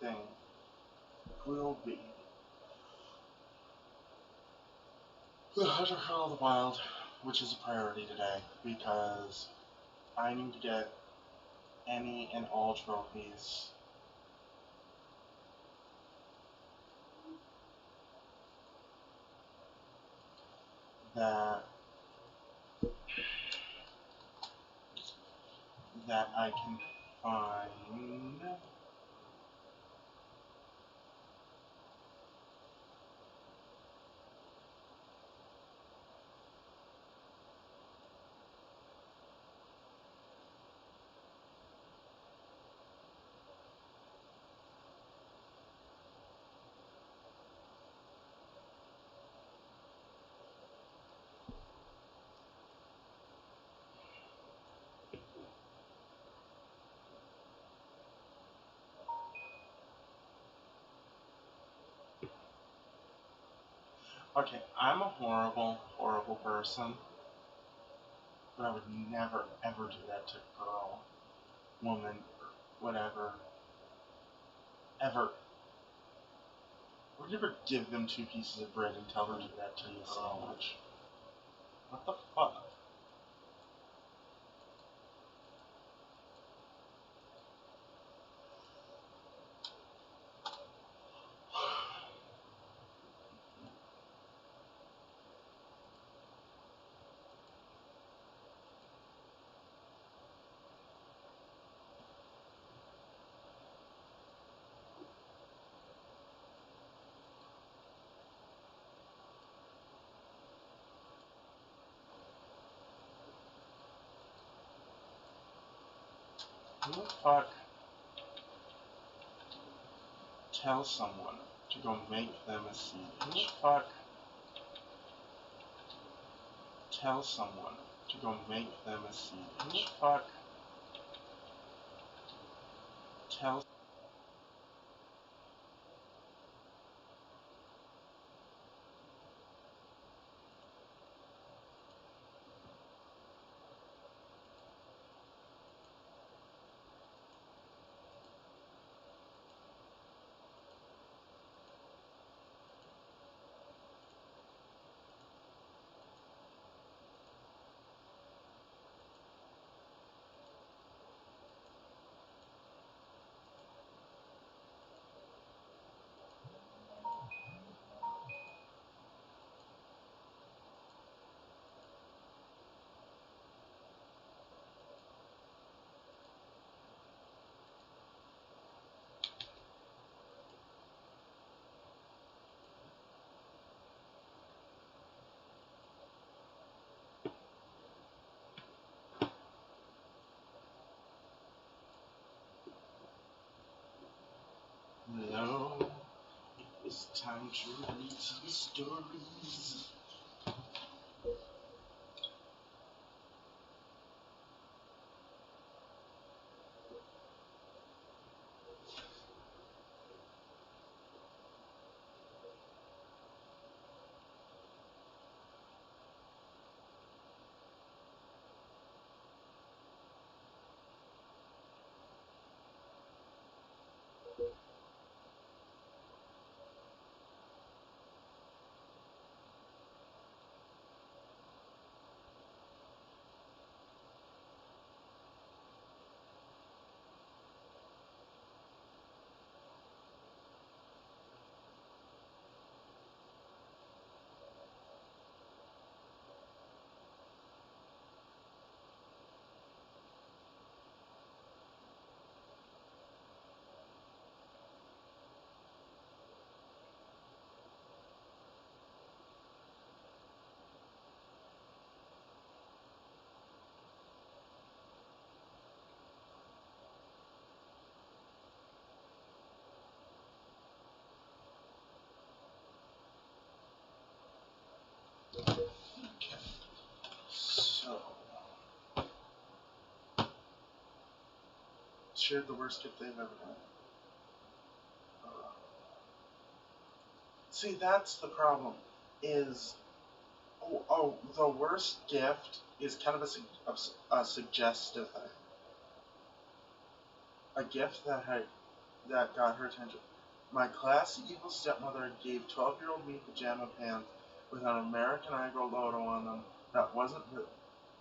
thing will be the Hunter of the Wild, which is a priority today because I need to get any and all trophies that I can find. Okay, I'm a horrible, horrible person, but I would never, ever do that to a girl, woman, whatever, ever. Would you ever give them 2 pieces of bread and tell them to do that to you so much? What the fuck? Who the fuck tell someone to go make them a seed? Who the fuck tell someone to go make them a seed? Who the fuck tell. Hello, it's time to read some stories. Okay, so shared the worst gift they've ever done. See, that's the problem. Is the worst gift is kind of a suggestive thing. A gift that that got her attention. My classy evil stepmother gave 12-year-old me pajama pants with an American Idol logo on them. That wasn't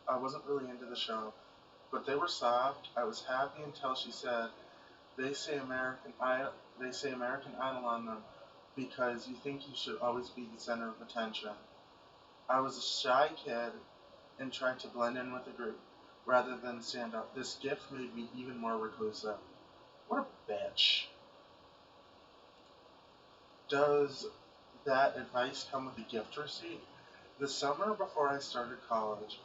I wasn't really into the show, but they were soft. I was happy until she said, "They say American Idol on them because you think you should always be the center of attention." I was a shy kid and tried to blend in with the group rather than stand out. This gift made me even more reclusive. What a bitch. Does that advice come with a gift receipt? The summer before I started college,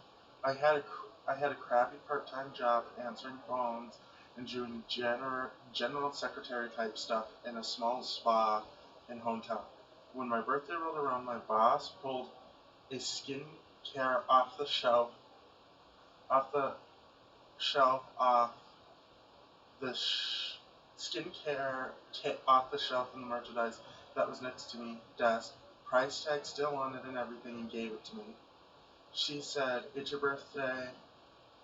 I had a crappy part-time job answering phones and doing general secretary type stuff in a small spa in hometown. When my birthday rolled around, my boss pulled a skincare off the shelf off the skincare kit off the shelf in the merchandise that was next to me desk, price tag still on it and everything, and gave it to me. She said, "It's your birthday.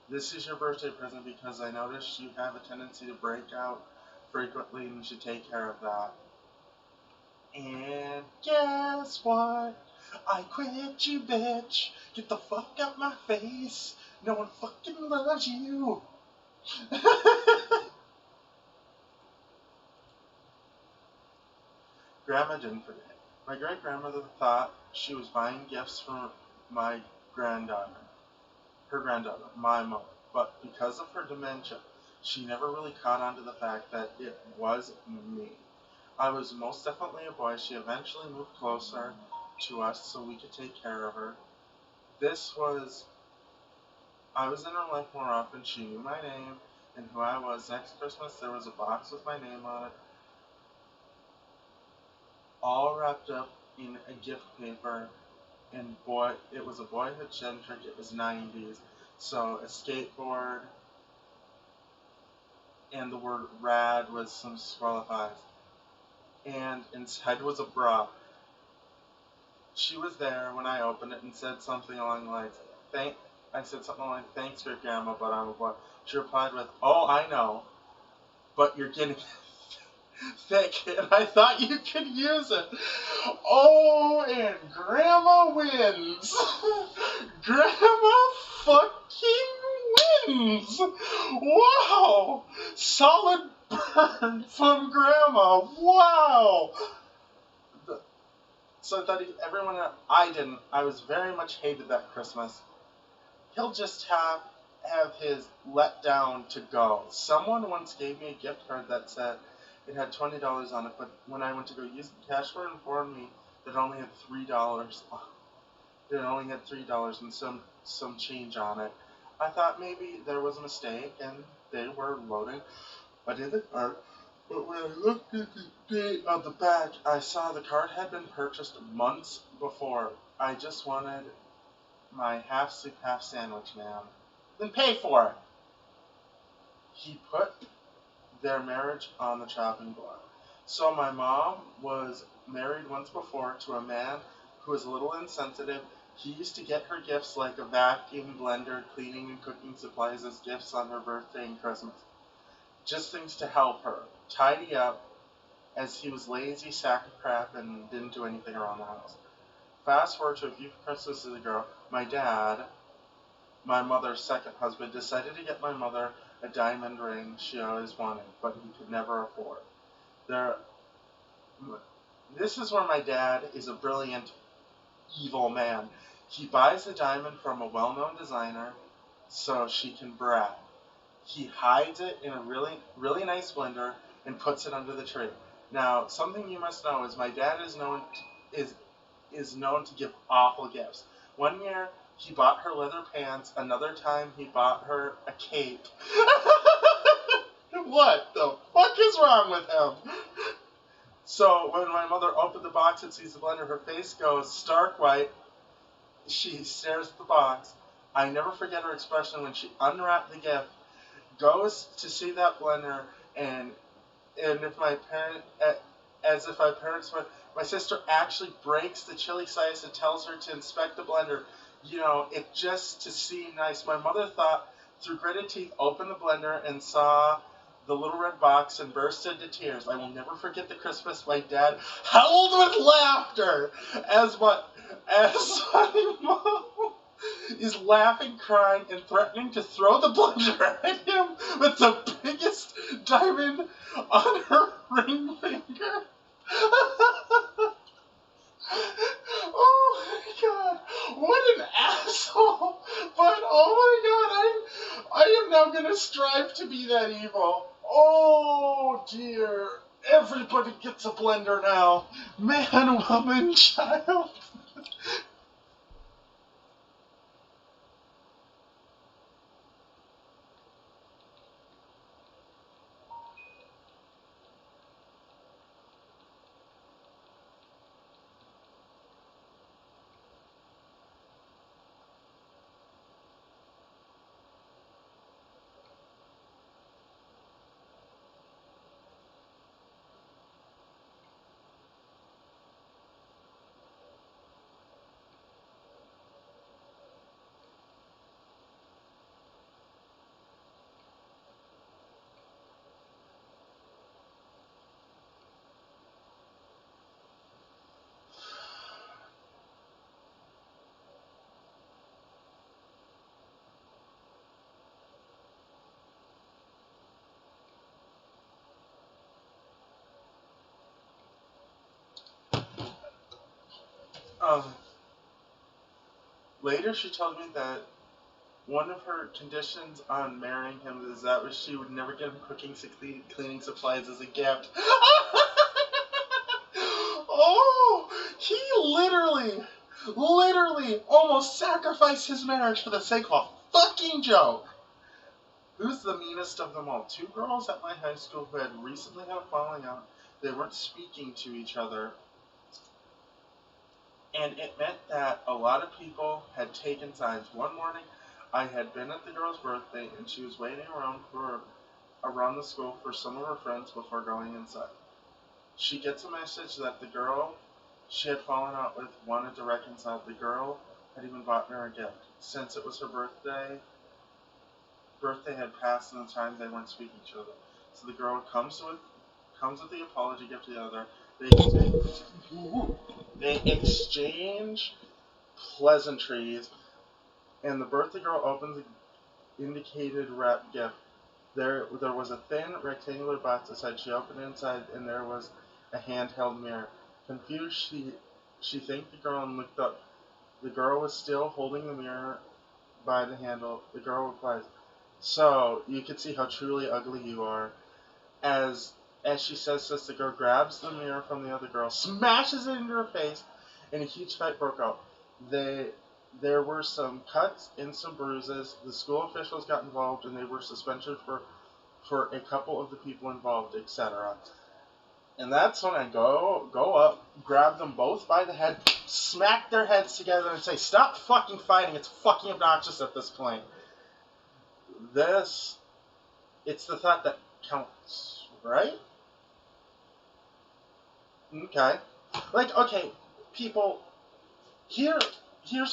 This is your birthday present because I noticed you have a tendency to break out frequently and you should take care of that." And guess what? I quit, you bitch. Get the fuck out my face. No one fucking loves you. Grandma didn't forget. My great grandmother thought she was buying gifts for my granddaughter, her granddaughter, my mother. But because of her dementia, she never really caught on to the fact that it was me. I was most definitely a boy. She eventually moved closer to us so we could take care of her. This was, I was in her life more often. She knew my name and who I was. Next Christmas, there was a box with my name on it, all wrapped up in a gift paper. And boy, it was a boyhood centric. It was 90s. So a skateboard and the word rad was some disqualified. And inside was a bra. She was there when I opened it and said something along the lines, I said something like, "Thanks, great grandma, but I'm a boy." She replied with, "Oh, I know, but you're getting thick, and I thought you could use it." Oh, and grandma wins. Grandma fucking wins. Wow. Solid burn from grandma. Wow. So I thought everyone, I didn't. I was very much hated that Christmas. He'll just have his let down to go. Someone once gave me a gift card that said it had $20 on it, but when I went to go use the cashier informed me that it only had $3. It only had $3 and some change on it. I thought maybe there was a mistake and they were loading a debit card. But when I looked at the date on the back, I saw the card had been purchased months before. I just wanted my half sleep, half sandwich, man. Then pay for it. He put their marriage on the chopping block. So my mom was married once before to a man who was a little insensitive. He used to get her gifts like a vacuum blender, cleaning and cooking supplies as gifts on her birthday and Christmas. Just things to help her tidy up, as he was lazy sack of crap and didn't do anything around the house. Fast forward to a few Christmases ago, my dad, my mother's second husband, decided to get my mother a diamond ring she always wanted, but he could never afford. This is where my dad is a brilliant, evil man. He buys a diamond from a well-known designer so she can brag. He hides it in a really, really nice blender and puts it under the tree. Now, something you must know is my dad is known to give awful gifts. One year, he bought her leather pants. Another time, he bought her a cape. What the fuck is wrong with him? So when my mother opened the box and sees the blender, her face goes stark white. She stares at the box. I never forget her expression when she unwrapped the gift, goes to see that blender, and if my parent, as if my parents were, my sister actually breaks the chili slice and tells her to inspect the blender. It just to see nice. My mother thought, through gritted teeth, opened the blender and saw the little red box and burst into tears. I will never forget the Christmas my dad howled with laughter as my mom is laughing, crying, and threatening to throw the blender at him with the biggest diamond on her ring finger. Oh my god, what an asshole! But oh my god, I am now gonna strive to be that evil. Oh dear, everybody gets a blender now. Man, woman, child. Um, Later she told me that one of her conditions on marrying him is that she would never get him cleaning supplies as a gift. Oh, he literally almost sacrificed his marriage for the sake of a fucking joke. Who's the meanest of them all? Two girls at my high school who had recently had a falling out. They weren't speaking to each other. And it meant that a lot of people had taken sides. One morning, I had been at the girl's birthday, and she was waiting around the school for some of her friends before going inside. She gets a message that the girl she had fallen out with wanted to reconcile. The girl had even bought her a gift. Since it was her birthday had passed and the time they weren't speaking to each other. So the girl comes with the apology gift to the other. They exchange pleasantries, and the birthday girl opens the indicated wrap gift. There was a thin rectangular box inside. She opened it inside, and there was a handheld mirror. Confused, she thanked the girl and looked up. The girl was still holding the mirror by the handle. The girl replies, "So you can see how truly ugly you are." As she says this, the girl grabs the mirror from the other girl, smashes it into her face, and a huge fight broke out. There were some cuts and some bruises. The school officials got involved, and they were suspended for a couple of the people involved, etc. And that's when I go up, grab them both by the head, smack their heads together, and say, "Stop fucking fighting. It's fucking obnoxious at this point." It's the thought that counts, right? Okay. Like, okay, people, here's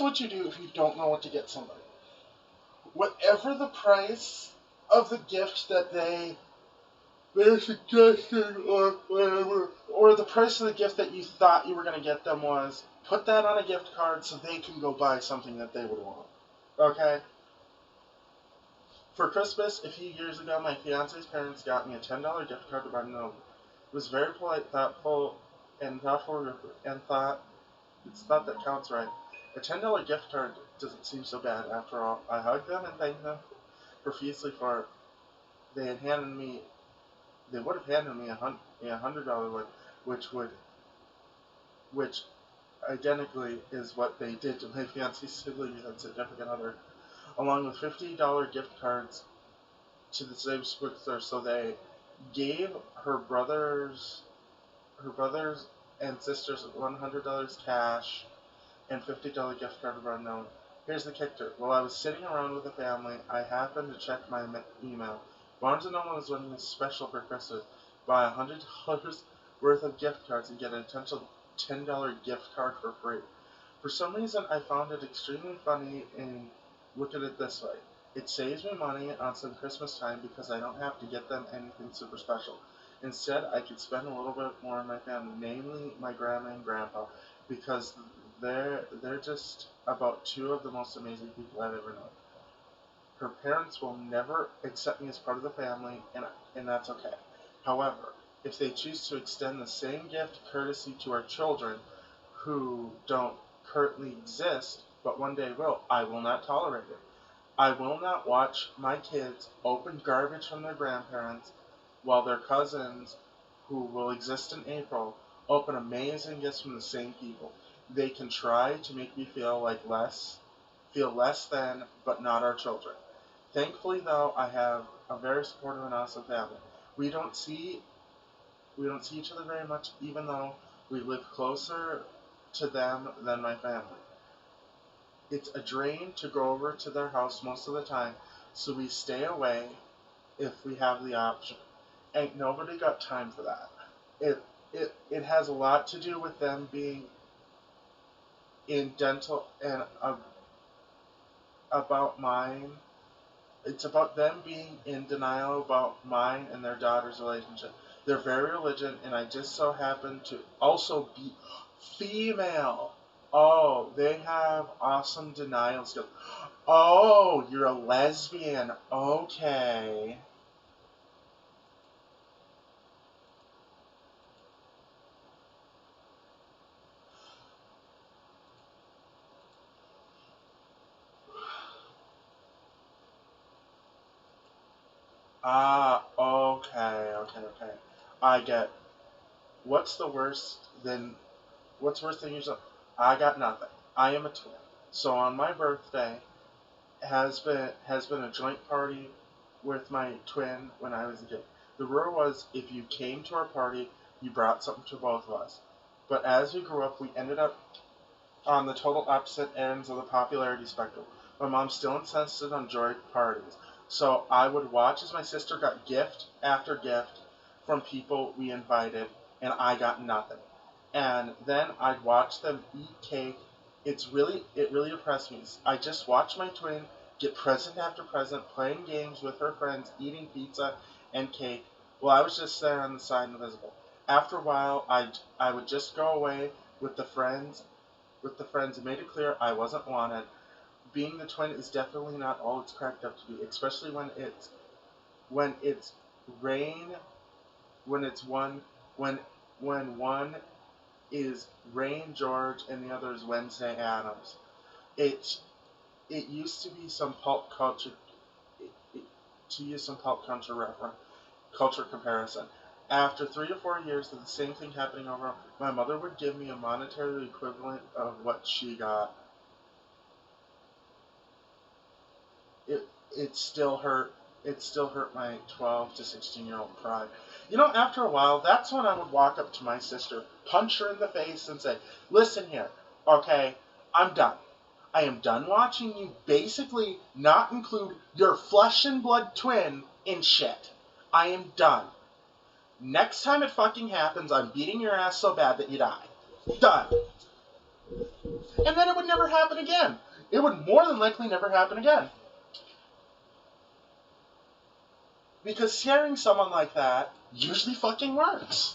what you do if you don't know what to get somebody. Whatever the price of the gift that they're suggesting or whatever, or the price of the gift that you thought you were going to get them was, put that on a gift card so they can go buy something that they would want. Okay? For Christmas, a few years ago, my fiance's parents got me a $10 gift card to buy milk. It was very polite, thoughtful, and thought it's thought that counts, right? A $10 gift card doesn't seem so bad after all. I hugged them and thanked them profusely for it. They had handed me they would have handed me a $100 one, which identically is what they did to my fiance's siblings and significant other, along with $50 gift cards to the same store. So they gave her brothers and sisters $100 cash and $50 gift card of unknown. Here's the kicker. While I was sitting around with the family, I happened to check my email. Barnes & Noble was running a special for Christmas. Buy $100 worth of gift cards and get a potential $10 gift card for free. For some reason, I found it extremely funny and look at it this way. It saves me money on some Christmas time because I don't have to get them anything super special. Instead, I could spend a little bit more on my family, namely my grandma and grandpa, because they're just about two of the most amazing people I've ever known. Her parents will never accept me as part of the family, and that's okay. However, if they choose to extend the same gift courtesy to our children who don't currently exist, but one day will, I will not tolerate it. I will not watch my kids open garbage from their grandparents while their cousins, who will exist in April, open amazing gifts from the same people. They can try to make me feel less than, but not our children. Thankfully, though, I have a very supportive and awesome family. We don't see we don't see each other very much, even though we live closer to them than my family. It's a drain to go over to their house most of the time, so we stay away if we have the option. Ain't nobody got time for that. It has a lot to do with them being in dental and about mine. It's about them being in denial about mine and their daughter's relationship. They're very religious, and I just so happen to also be female. Oh, they have awesome denial skills. Oh, you're a lesbian. Okay. Ah, okay, okay, okay. I get. What's the worst than what's worse than yourself? I got nothing. I am a twin. So on my birthday has been a joint party with my twin when I was a kid. The rule was if you came to our party, you brought something to both of us. But as we grew up, we ended up on the total opposite ends of the popularity spectrum. My mom still insisted on joint parties. So I would watch as my sister got gift after gift from people we invited, and I got nothing. And then I'd watch them eat cake. It really depressed me. I just watched my twin get present after present, playing games with her friends, eating pizza and cake, while I was just there on the side invisible. After a while, I would just go away with the friends and made it clear I wasn't wanted. Being the twin is definitely not all it's cracked up to be, especially when it's rain when it's one when when one is Rain George and the other is Wednesday Adams. It it used to be some pulp culture it, to use some pulp culture comparison. After 3 to 4 years of the same thing happening over, my mother would give me a monetary equivalent of what she got. It still hurt. It still hurt my 12 to 16-year-old pride. After a while, that's when I would walk up to my sister, punch her in the face, and say, "Listen here, okay, I'm done. I am done watching you basically not include your flesh and blood twin in shit. I am done. Next time it fucking happens, I'm beating your ass so bad that you die. Done." And then it would never happen again. It would more than likely never happen again. Because scaring someone like that usually fucking works.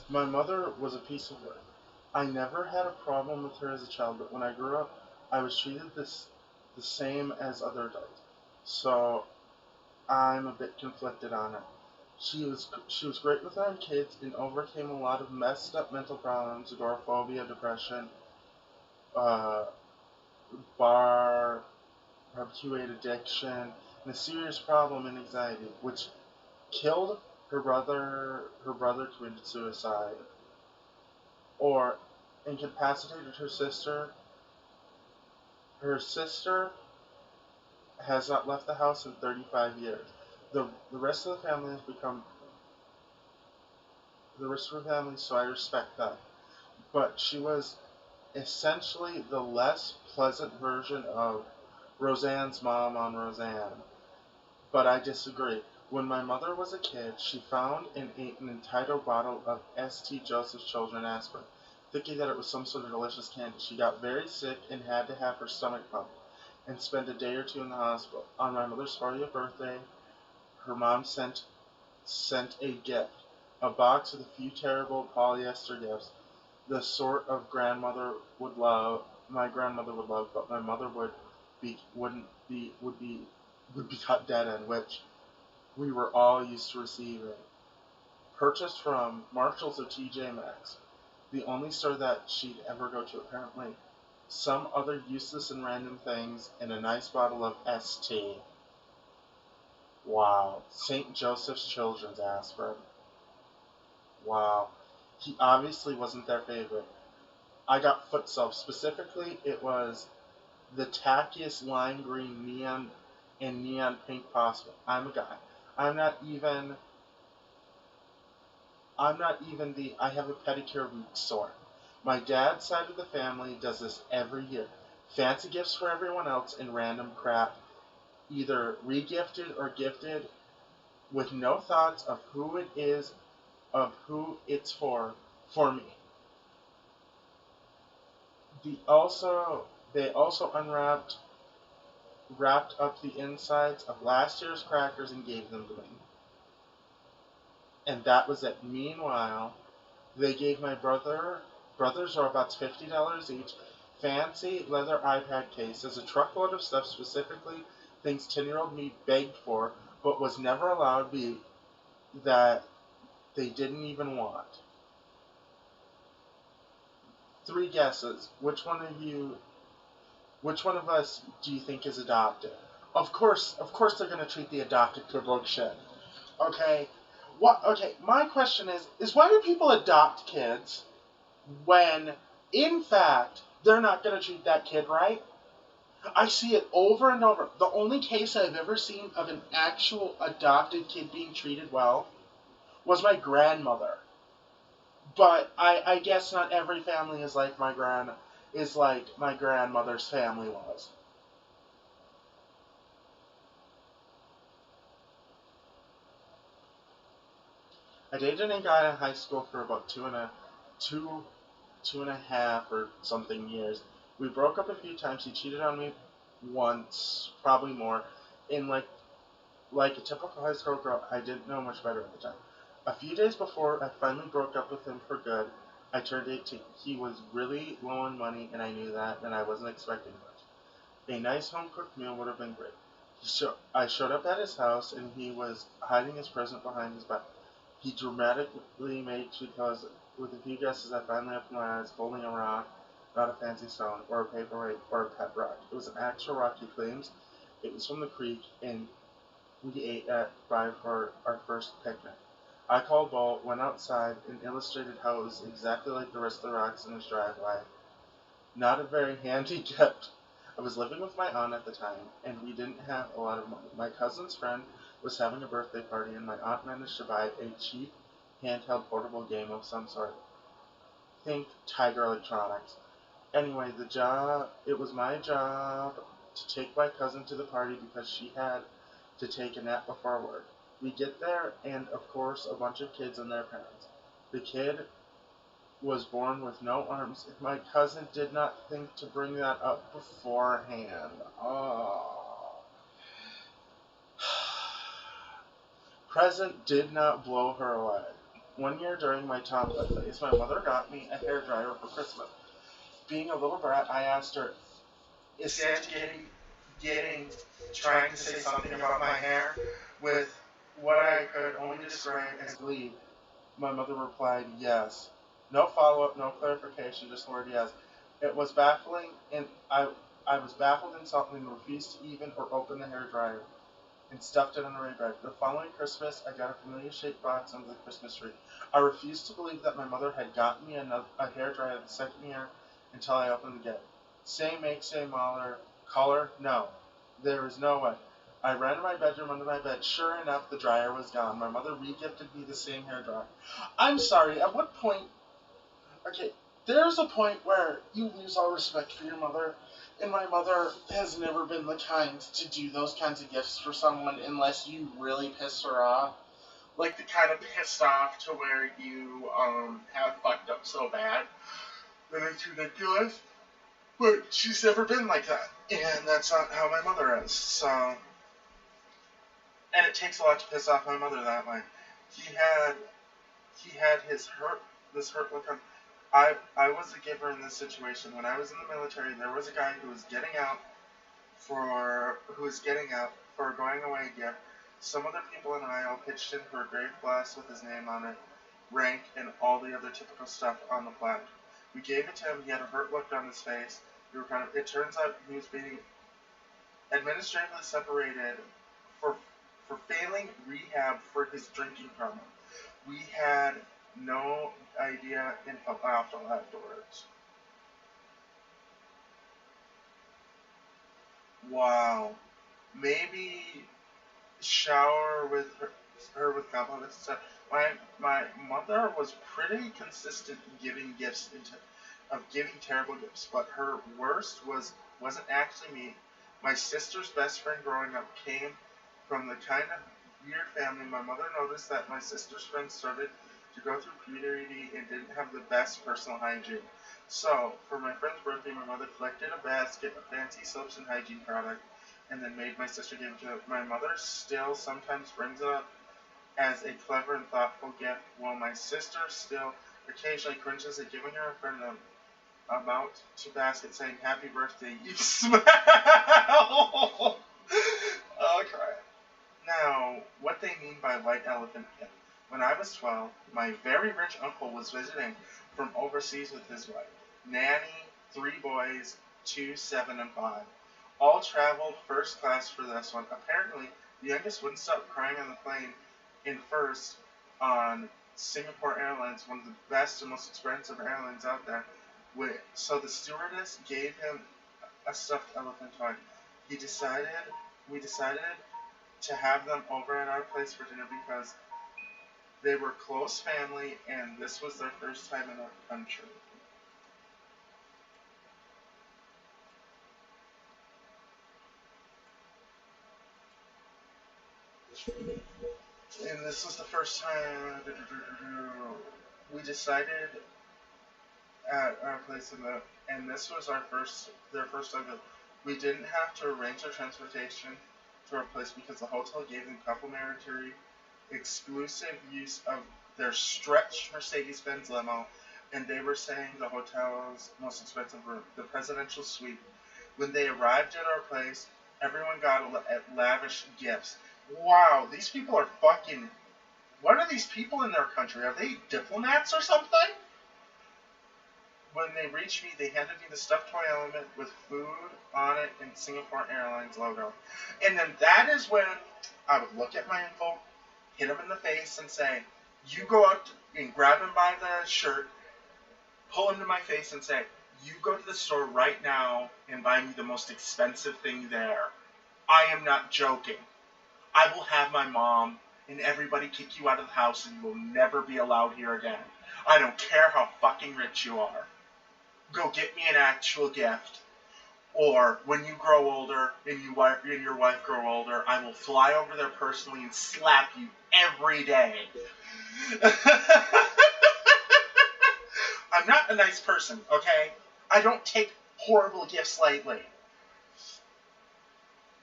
My mother was a piece of work. I never had a problem with her as a child, but when I grew up, I was treated the same as other adults. So I'm a bit conflicted on her. She was great with our kids and overcame a lot of messed up mental problems, agoraphobia, depression, uh, bar barbituric addiction, and a serious problem in anxiety, which killed her brother. Her brother committed suicide, or incapacitated her sister. Her sister has not left the house in 35 years. The rest of the family has become the rest of her family, so I respect that. But she was essentially the less pleasant version of Roseanne's mom on Roseanne. But I disagree. When my mother was a kid, she found and ate an entire bottle of St. Joseph's Children's aspirin, thinking that it was some sort of delicious candy. She got very sick and had to have her stomach pumped and spent a day or two in the hospital. On my mother's 40th birthday, her mom sent a gift, a box with a few terrible polyester gifts, the sort of grandmother would love. My grandmother would love, but my mother be wouldn't be would be cut dead in, which we were all used to receiving. Purchased from Marshalls or TJ Maxx, the only store that she'd ever go to apparently. Some other useless and random things, and a nice bottle of ST. Wow. St. Joseph's Children's aspirin. Wow. He obviously wasn't their favorite. I got foot soap. Specifically, it was the tackiest lime green neon and neon pink possible. I'm a guy. I'm not even I'm not even the I have a pedicure week sort. My dad's side of the family does this every year. Fancy gifts for everyone else and random crap, either regifted or gifted, with no thoughts of who it is, of who it's for me. The also they also wrapped up the insides of last year's crackers and gave them to me. And that was it. Meanwhile, they gave my brothers robots $50 each, fancy leather iPad cases, a truckload of stuff, specifically things 10-year-old me begged for, but was never allowed be that they didn't even want. Three guesses. Which one of us do you think is adopted? Of course, they're gonna treat the adopted kid like shit. Okay. What? Okay. My question is why do people adopt kids when, in fact, they're not gonna treat that kid right? I see it over and over. The only case I've ever seen of an actual adopted kid being treated well was my grandmother. But I guess not every family is like my grandmother's family was. I dated a guy in high school for about two two and a half or something years. We broke up a few times. He cheated on me once, probably more. In like a typical high school girl, I didn't know much better at the time. A few days before I finally broke up with him for good, I turned 18. He was really low on money, and I knew that, and I wasn't expecting much. A nice home cooked meal would have been great. I showed up at his house, and he was hiding his present behind his back. He dramatically made because, with a few guesses, I finally opened my eyes, holding a rock, not a fancy stone, or a paperweight, or a pet rock. It was an actual rock, he claims. It was from the creek, and we ate at by for our first picnic. I called Bolt, went outside, and illustrated how it was exactly like the rest of the rocks in his driveway. Not a very handy gift. I was living with my aunt at the time, and we didn't have a lot of money. My cousin's friend was having a birthday party, and my aunt managed to buy a cheap handheld portable game of some sort. Think Tiger Electronics. Anyway, it was my job to take my cousin to the party because she had to take a nap before work. We get there, and of course, a bunch of kids and their parents. The kid was born with no arms, and my cousin did not think to bring that up beforehand. Oh. Present did not blow her away. One year during my toddler phase, my mother got me a hairdryer for Christmas. Being a little brat, I asked her, is Santa trying to say something about my hair with what I could only describe as glee? My mother replied, yes. No follow-up, no clarification, just the word yes. It was baffling, and I was baffled and insulted and refused to even or open the hairdryer and stuffed it under my bed. The following Christmas, I got a familiar-shaped box under the Christmas tree. I refused to believe that my mother had gotten me a hairdryer the second year until I opened the gift. Same make, same color? No. There is no way. I ran to my bedroom under my bed. Sure enough, the dryer was gone. My mother re-gifted me the same hairdryer. I'm sorry, at what point... Okay, there's a point where you lose all respect for your mother, and my mother has never been the kind to do those kinds of gifts for someone unless you really piss her off. Like the kind of pissed off to where you have fucked up so bad that it's ridiculous. But she's never been like that, and that's not how my mother is. So, and it takes a lot to piss off my mother that way. He had this hurt look on. I was a giver in this situation. When I was in the military, there was a guy who was getting out for a going away gift. Some other people in I all pitched in for a grave glass with his name on it, rank, and all the other typical stuff on the plaque. We gave it to him. He had a hurt look on his face. It turns out he was being administratively separated for failing rehab for his drinking problem. We had no idea until afterwards. Wow. Maybe shower with her with compliments and stuff. My mother was pretty consistent giving giving terrible gifts, but her worst wasn't actually me. My sister's best friend growing up came from the kind of weird family. My mother noticed that my sister's friends started to go through puberty and didn't have the best personal hygiene. So, for my friend's birthday, my mother collected a basket of fancy soaps and hygiene products and then made my sister give it to her. My mother still sometimes brings it up as a clever and thoughtful gift, while my sister still occasionally cringes at giving her a friend an amount to basket saying, "Happy birthday, you smell!" Oh, crap. Now, what they mean by white elephant gift. When I was 12, my very rich uncle was visiting from overseas with his wife, nanny, 3 boys, 2, 7, and 5. All traveled first class for this one. Apparently, the youngest wouldn't stop crying on the plane in first on Singapore Airlines, one of the best and most expensive airlines out there. So the stewardess gave him a stuffed elephant toy. We decided to have them over at our place for dinner because they were close family and this was their first time in our country. And this was the first time we decided at our place and this was their first time. We didn't have to arrange our transportation to our place because the hotel gave them complimentary exclusive use of their stretch Mercedes-Benz limo, and they were saying the hotel's most expensive room, the presidential suite. When they arrived at our place, everyone got lavish gifts. Wow, these people are fucking... What are these people in their country? Are they diplomats or something? When they reached me, they handed me the stuffed toy element with food on it and Singapore Airlines logo. And then that is when I would look at my info, hit him in the face, and say, you go out and grab him by the shirt, pull him to my face, and say, you go to the store right now and buy me the most expensive thing there. I am not joking. I will have my mom and everybody kick you out of the house and you will never be allowed here again. I don't care how fucking rich you are. Go get me an actual gift. Or when you grow older and your wife grow older, I will fly over there personally and slap you every day. I'm not a nice person, okay? I don't take horrible gifts lightly.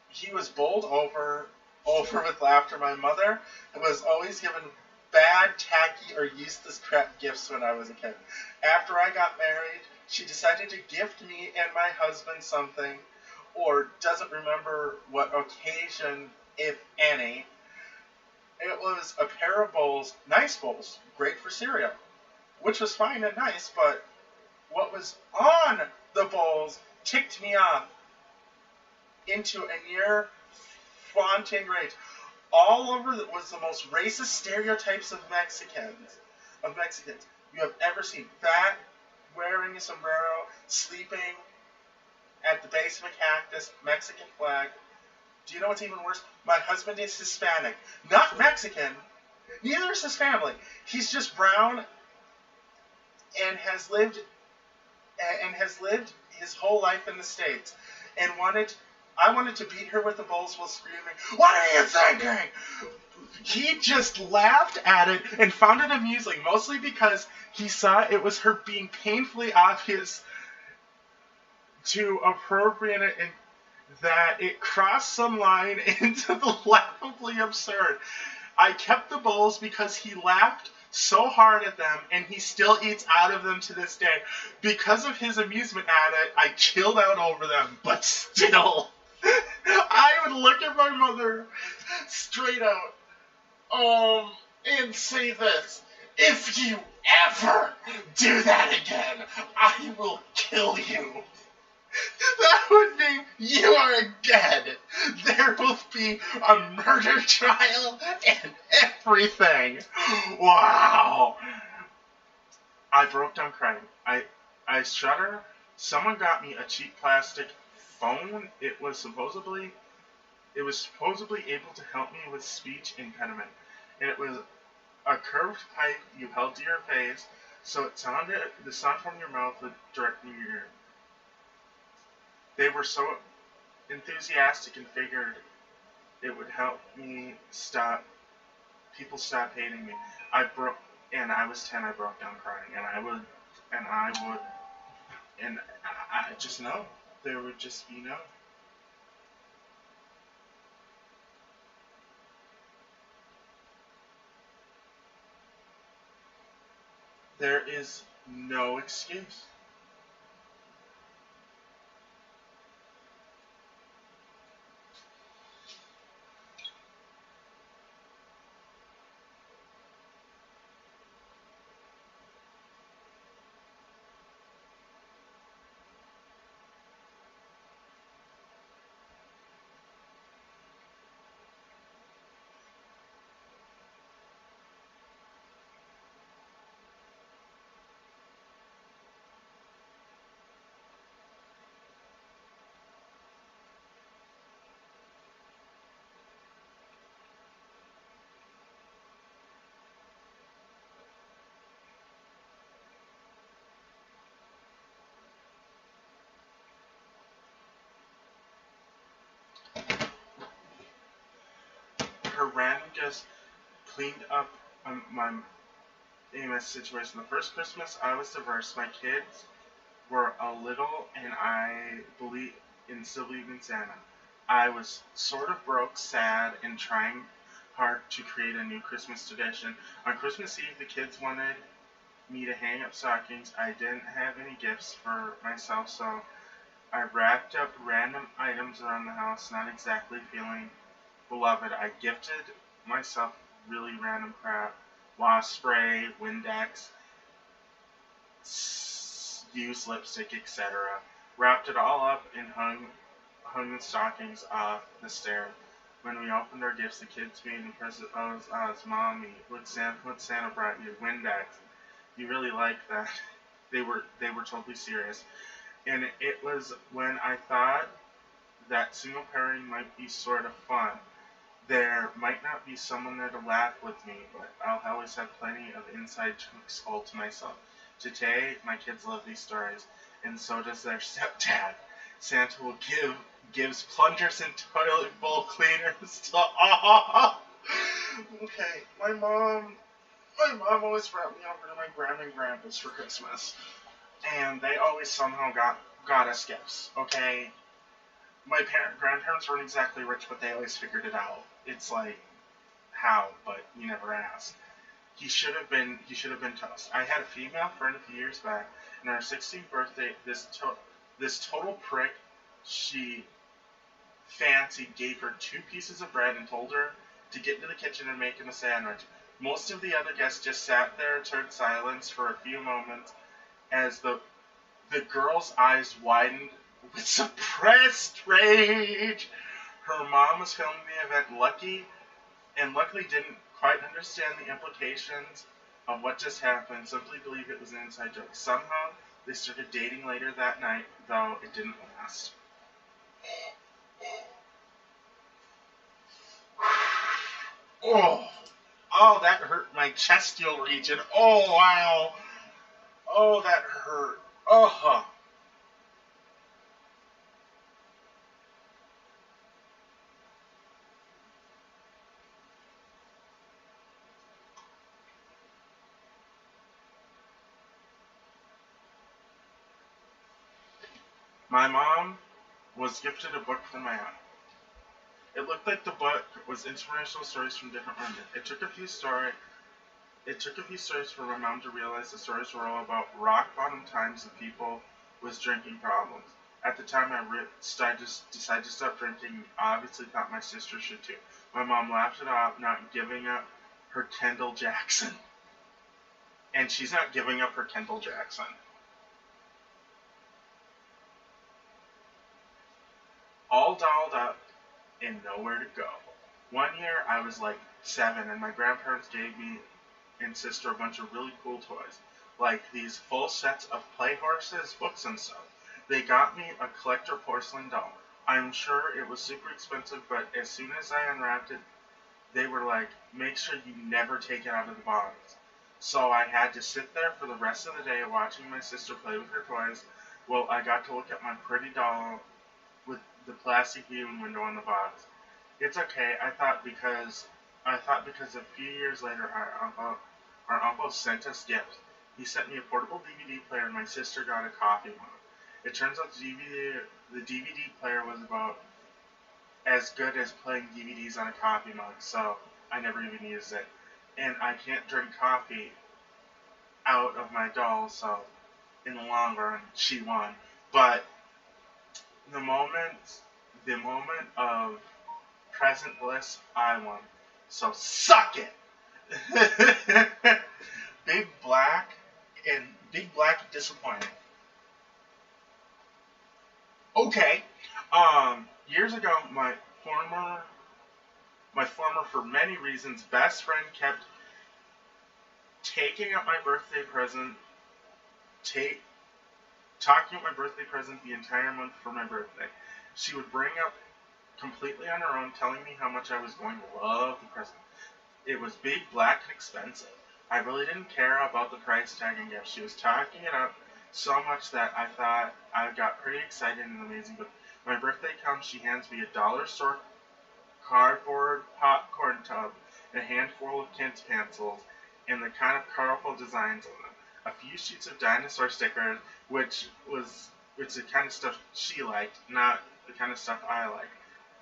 He was bowled over with laughter. My mother was always given bad, tacky, or useless crap gifts when I was a kid. After I got married, she decided to gift me and my husband something, or doesn't remember what occasion, if any. It was a pair of bowls, nice bowls, great for cereal, which was fine and nice, but what was on the bowls ticked me off into a near flaunting rage. All over was the most racist stereotypes of Mexicans you have ever seen. Fat, wearing a sombrero, sleeping at the base of a cactus, Mexican flag. Do you know what's even worse? My husband is Hispanic, not Mexican. Neither is his family. He's just brown and has lived his whole life in the States, and I wanted to beat her with the bowls while screaming, "What are you thinking?" He just laughed at it and found it amusing, mostly because he saw it was her being painfully obvious to appropriate it, and that it crossed some line into the laughably absurd. I kept the bowls because he laughed so hard at them, and he still eats out of them to this day. Because of his amusement at it, I chilled out over them, but still, I would look at my mother straight out, and say this: if you ever do that again, I will kill you. That would mean you are dead. There will be a murder trial and everything. Wow. I broke down crying. I shudder. Someone got me a cheap plastic phone. It was supposedly able to help me with speech impediment. It was a curved pipe you held to your face, so the sound from your mouth would directly in your ear. They were so enthusiastic and figured it would help me people stop hating me. I was 10, I broke down crying, and I just know. There would just be no. There is no excuse. Her random just cleaned up my AMS situation. The first Christmas I was divorced, my kids were a little, and I still believe in Santa. I was sort of broke, sad, and trying hard to create a new Christmas tradition. On Christmas Eve, the kids wanted me to hang up stockings. I didn't have any gifts for myself, so I wrapped up random items around the house, not exactly feeling beloved. I gifted myself really random crap: wasp spray, Windex, used lipstick, etc. Wrapped it all up and hung the stockings off the stair. When we opened our gifts, the kids made impressive Oz, Mommy, what Santa brought you? Windex. You really like that? They were totally serious. And it was when I thought that single parenting might be sort of fun. There might not be someone there to laugh with me, but I'll always have plenty of inside jokes all to myself. Today, my kids love these stories, and so does their stepdad. Santa will gives plungers and toilet bowl cleaners to all. Okay, my mom always brought me over to my grandma and grandpa's for Christmas, and they always somehow got us gifts. Okay, my grandparents weren't exactly rich, but they always figured it out. It's like, how? But you never asked. he should have been toast. I had a female friend a few years back, and on her 16th birthday, this total prick, she fancied, gave her 2 pieces of bread and told her to get into the kitchen and make him a sandwich. Most of the other guests just sat there, turned silence for a few moments as the girl's eyes widened with suppressed rage. Her mom was filming the event, luckily didn't quite understand the implications of what just happened, simply believed it was an inside joke. Somehow, they started dating later that night, though it didn't last. Oh, oh, that hurt my chestial region. Oh, wow. Oh, that hurt. Oh, my mom was gifted a book from my aunt. It looked like the book was inspirational stories from different women. It took a few stories for my mom to realize the stories were all about rock bottom times of people with drinking problems. At the time I decided to stop drinking, I obviously thought my sister should too. My mom laughed it off, not giving up her Kendall Jackson. And she's not giving up her Kendall Jackson. All dolled up and nowhere to go. One year I was like 7 and my grandparents gave me and sister a bunch of really cool toys. Like these full sets of play horses, books, and stuff. They got me a collector porcelain doll. I'm sure it was super expensive, but as soon as I unwrapped it, they were like, make sure you never take it out of the box. So I had to sit there for the rest of the day watching my sister play with her toys. Well, I got to look at my pretty doll with the plastic viewing window on the box. It's okay. I thought because a few years later our uncle sent us gifts. He sent me a portable DVD player and my sister got a coffee mug. It turns out the DVD player was about as good as playing DVDs on a coffee mug, so I never even used it. And I can't drink coffee out of my doll, so in the long run, she won. But the moment, the moment of present bliss, I won. So suck it! Big Black Big Black disappointing. Okay. Years ago, my former, for many reasons, best friend kept taking up my birthday present, ta- talking about my birthday present the entire month for my birthday. She would bring up completely on her own, telling me how much I was going to love the present. It was big, black, and expensive. I really didn't care about the price tag and gift. She was talking it up so much that I thought I got pretty excited and amazing. But my birthday comes, she hands me a dollar store cardboard popcorn tub, and a handful of kids' pencils, and the kind of colorful designs on them. A few sheets of dinosaur stickers, which the kind of stuff she liked, not the kind of stuff I like.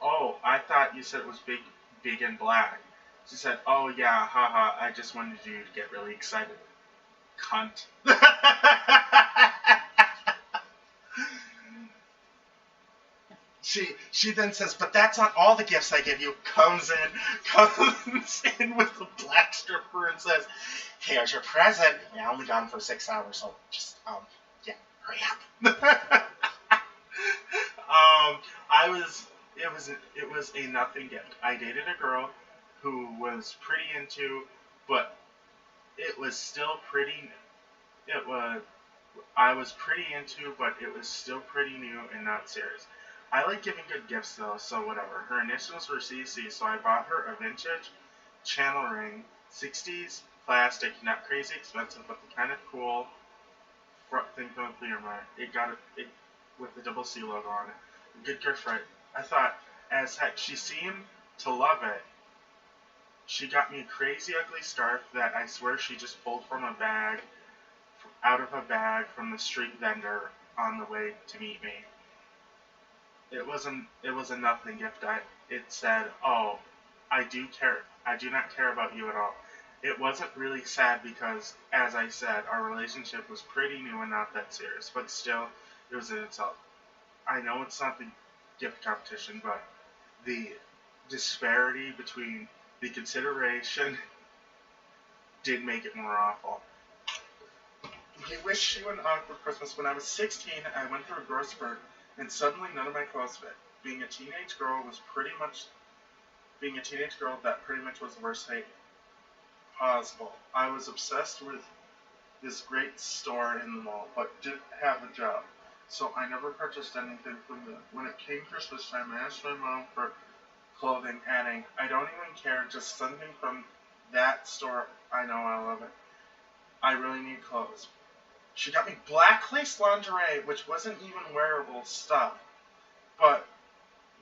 Oh, I thought you said it was big and black. She said, "Oh yeah, haha. I just wanted you to get really excited, cunt." She then says, "But that's not all the gifts I give you." Comes in with a black stripper and says, "Here's your present." Yeah, I only got him for 6 hours, so just yeah, hurry up. I was it was a nothing gift. I dated a girl who was pretty into, but it was still pretty. It was I was pretty into, but it was still pretty new and not serious. I like giving good gifts though, so whatever. Her initials were CC, so I bought her a vintage channel ring, 60s plastic, not crazy expensive, but the kind of cool thing from a clear mark. It with the double C logo on it. Good gift, right? I thought, as heck, she seemed to love it. She got me a crazy ugly scarf that I swear she just pulled from a bag, out of a bag from the street vendor on the way to meet me. It was a nothing gift. It said, "Oh, I do not care about you at all." It wasn't really sad because, as I said, our relationship was pretty new and not that serious, but still, it was in itself. I know it's not the gift competition, but the disparity between the consideration did make it more awful. He wished you an awkward Christmas. When I was 16, I went through a growth spurt, and suddenly none of my clothes fit. Being a teenage girl was pretty much being a teenage girl. That pretty much was the worst fate possible. I was obsessed with this great store in the mall, but didn't have a job, so I never purchased anything from them. When it came Christmas time, I asked my mom for clothing, adding, "I don't even care, just something from that store. I know I love it. I really need clothes." She got me black lace lingerie, which wasn't even wearable stuff, but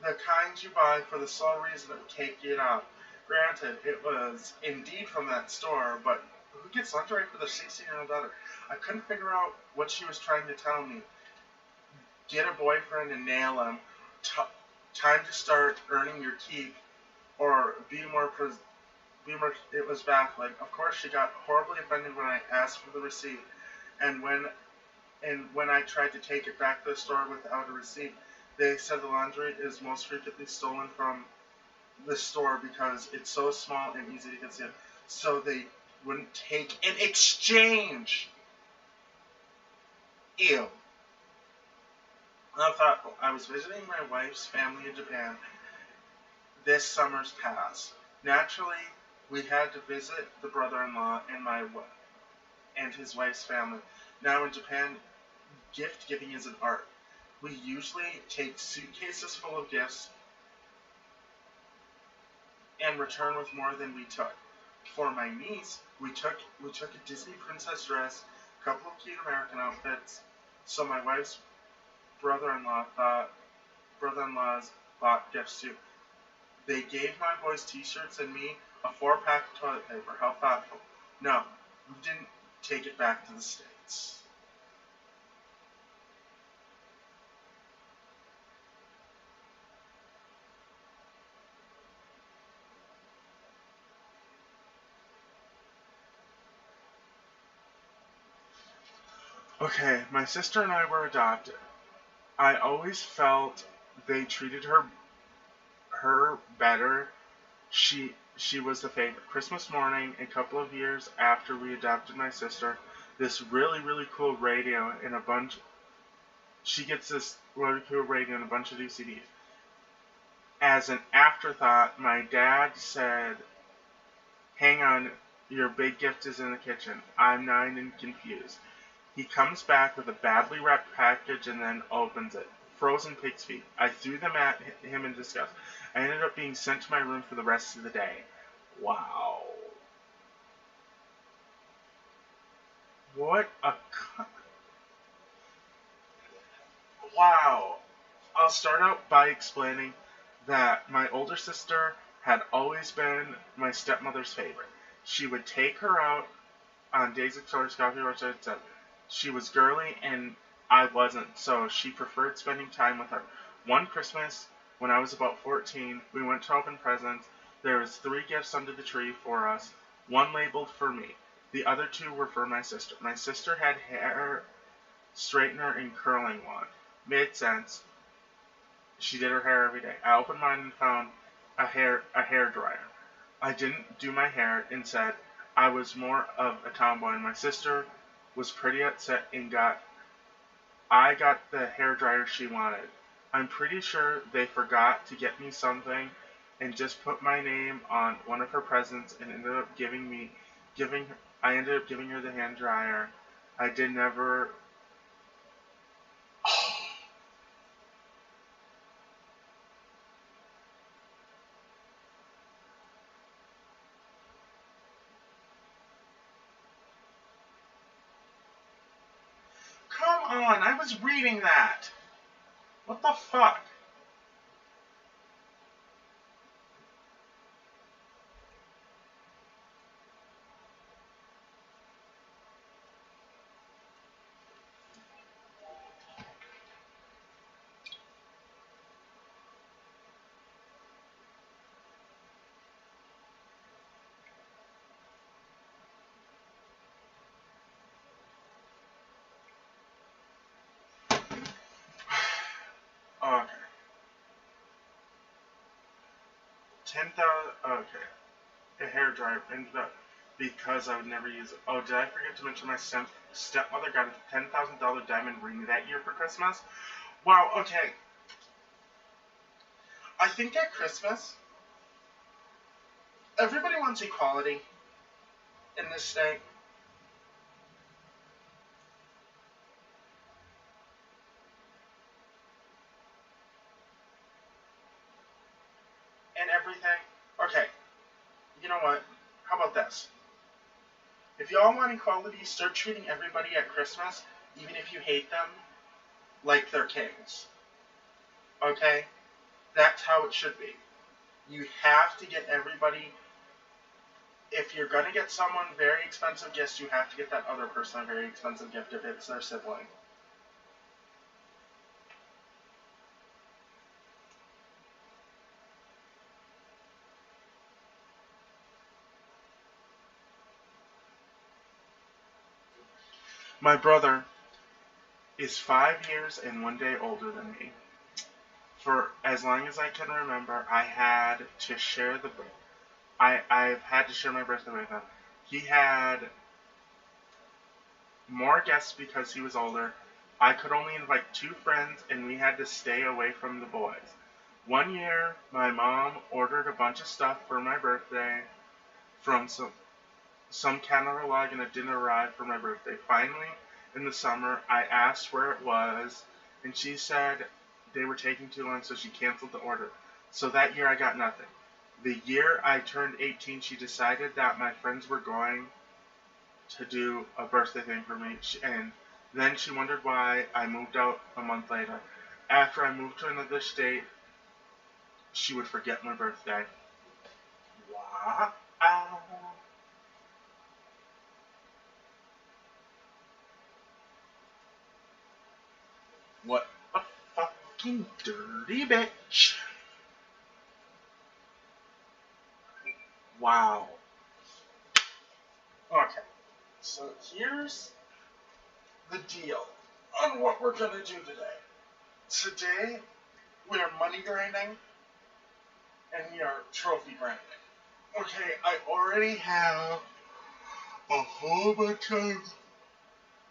the kind you buy for the sole reason it would take you out. Granted, it was indeed from that store, but who gets lingerie for their 16-year-old daughter? I couldn't figure out what she was trying to tell me. Get a boyfriend and nail him. T- Time to start earning your keep, or be more. It was baffling. Of course, she got horribly offended when I asked for the receipt, and when I tried to take it back to the store without a receipt, they said the lingerie is most frequently stolen from the store because it's so small and easy to conceal. So they wouldn't take an exchange. Ew. How thoughtful. I was visiting my wife's family in Japan this summer's past. Naturally, we had to visit the brother-in-law and his wife's family. Now in Japan, gift giving is an art. We usually take suitcases full of gifts and return with more than we took. For my niece, we took a Disney princess dress, a couple of cute American outfits. So my wife's brother-in-laws bought gifts too. They gave my boys T-shirts and me a 4-pack of toilet paper. How thoughtful. No, we didn't take it back to the States. Okay, my sister and I were adopted. I always felt they treated her better. She was the favorite. Christmas morning, a couple of years after we adopted my sister, this really cool radio and a bunch. She gets this really cool radio and a bunch of DCDs. As an afterthought, my dad said, "Hang on, your big gift is in the kitchen." I'm 9 and confused. He comes back with a badly wrapped package and then opens it. Frozen pig's feet. I threw them at him in disgust. I ended up being sent to my room for the rest of the day. Wow. What a. Wow. I'll start out by explaining that my older sister had always been my stepmother's favorite. She would take her out on days of Source Coffee Roach, etc. She was girly and I wasn't, so she preferred spending time with her. One Christmas, when I was about 14, we went to open presents. There was 3 gifts under the tree for us, one labeled for me. The other 2 were for my sister. My sister had hair straightener and curling wand. Made sense. She did her hair every day. I opened mine and found a hair dryer. I didn't do my hair and said I was more of a tomboy, and my sister was pretty upset and got the hair dryer she wanted. I'm pretty sure they forgot to get me something and just put my name on one of her presents and giving I ended up giving her the hand dryer. I did never. Come on, I was reading that. What the fuck? Okay. 10,000. Okay. A hair dryer ended up because I would never use it. Oh, did I forget to mention my stepmother got a $10,000 diamond ring that year for Christmas? Wow, okay. I think at Christmas, everybody wants equality in this state. And everything. Okay, you know what? How about this? If y'all want equality, start treating everybody at Christmas, even if you hate them, like they're kings. Okay? That's how it should be. You have to get everybody. If you're going to get someone very expensive gifts, you have to get that other person a very expensive gift if it's their sibling. My brother is 5 years and 1 day older than me. For as long as I can remember, I've had to share my birthday with him. He had more guests because he was older. I could only invite 2 friends, and we had to stay away from the boys. One year, my mom ordered a bunch of stuff for my birthday from some catalog, and it didn't arrive for my birthday. Finally, in the summer, I asked where it was, and she said they were taking too long, so she canceled the order. So that year, I got nothing. The year I turned 18, she decided that my friends were going to do a birthday thing for me, and then she wondered why I moved out a month later. After I moved to another state, she would forget my birthday. Wow. What a fucking dirty bitch. Wow. Okay, so here's the deal on what we're gonna do today. Today, we are money grinding and we are trophy grinding. Okay, I already have a whole bunch of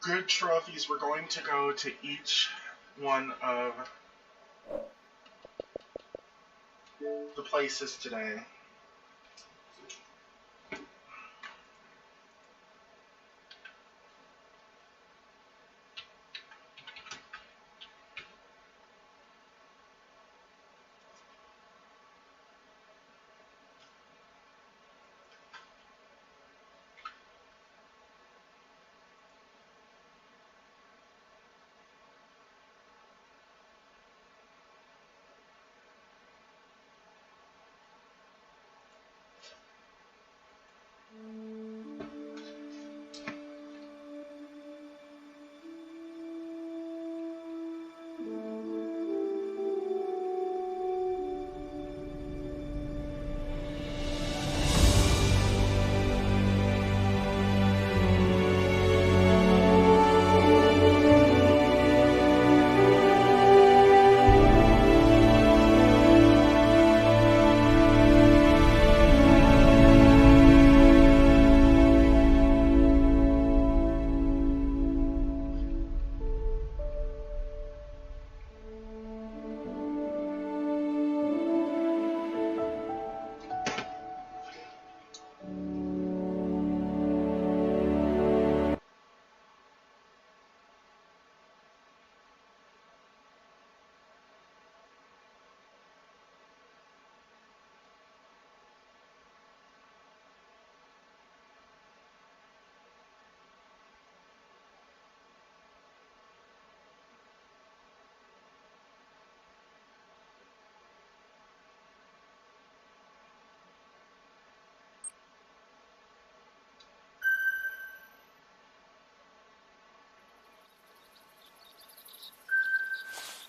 good trophies. We're going to go to each one of the places today.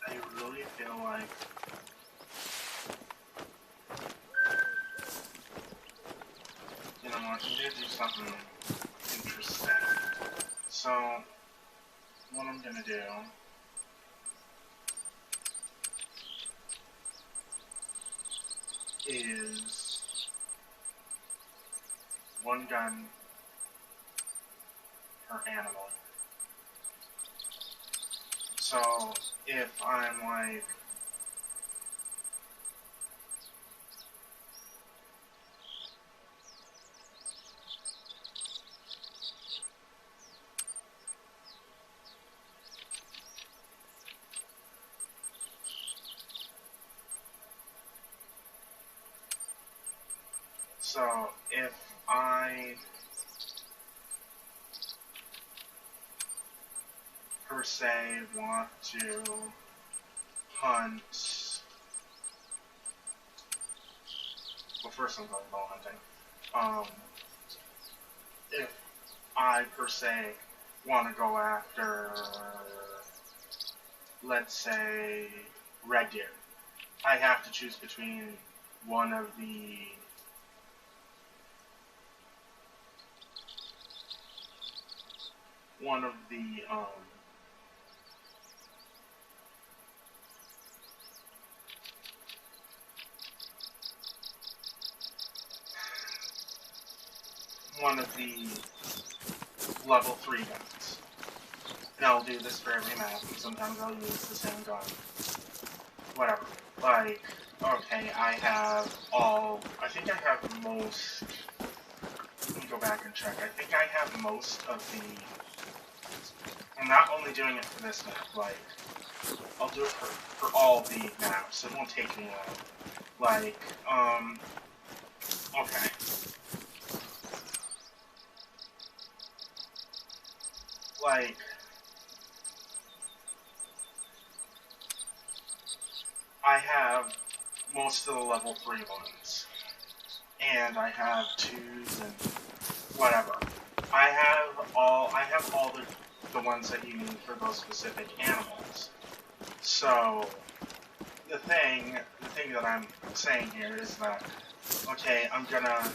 I really feel like I want you to do something interesting. So, what I'm gonna do is one gun per animal. So if I'm like, so if I per se want to hunt, well, first I'm going bow hunting. If I per se want to go after, let's say, red deer, I have to choose between one of the level 3 guns. And I'll do this for every map, and sometimes I'll use the same gun. Whatever. Like, okay, I think I have most, let me go back and check, I think I have most of the, I'm not only doing it for this map, like, I'll do it for all the maps, it won't take me long. Like, okay. Like, I have most of the level 3 ones, and I have 2s and whatever. I have all the ones that you need for those specific animals. So the thing that I'm saying here is that, okay, I'm gonna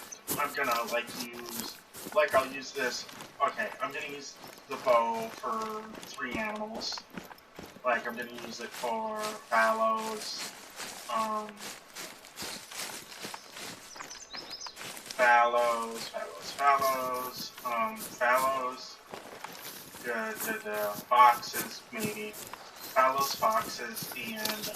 I'll use this. Okay, I'm gonna use the bow for 3 animals. Like, I'm gonna use it for fallows, the foxes, maybe. Fallows, foxes, and,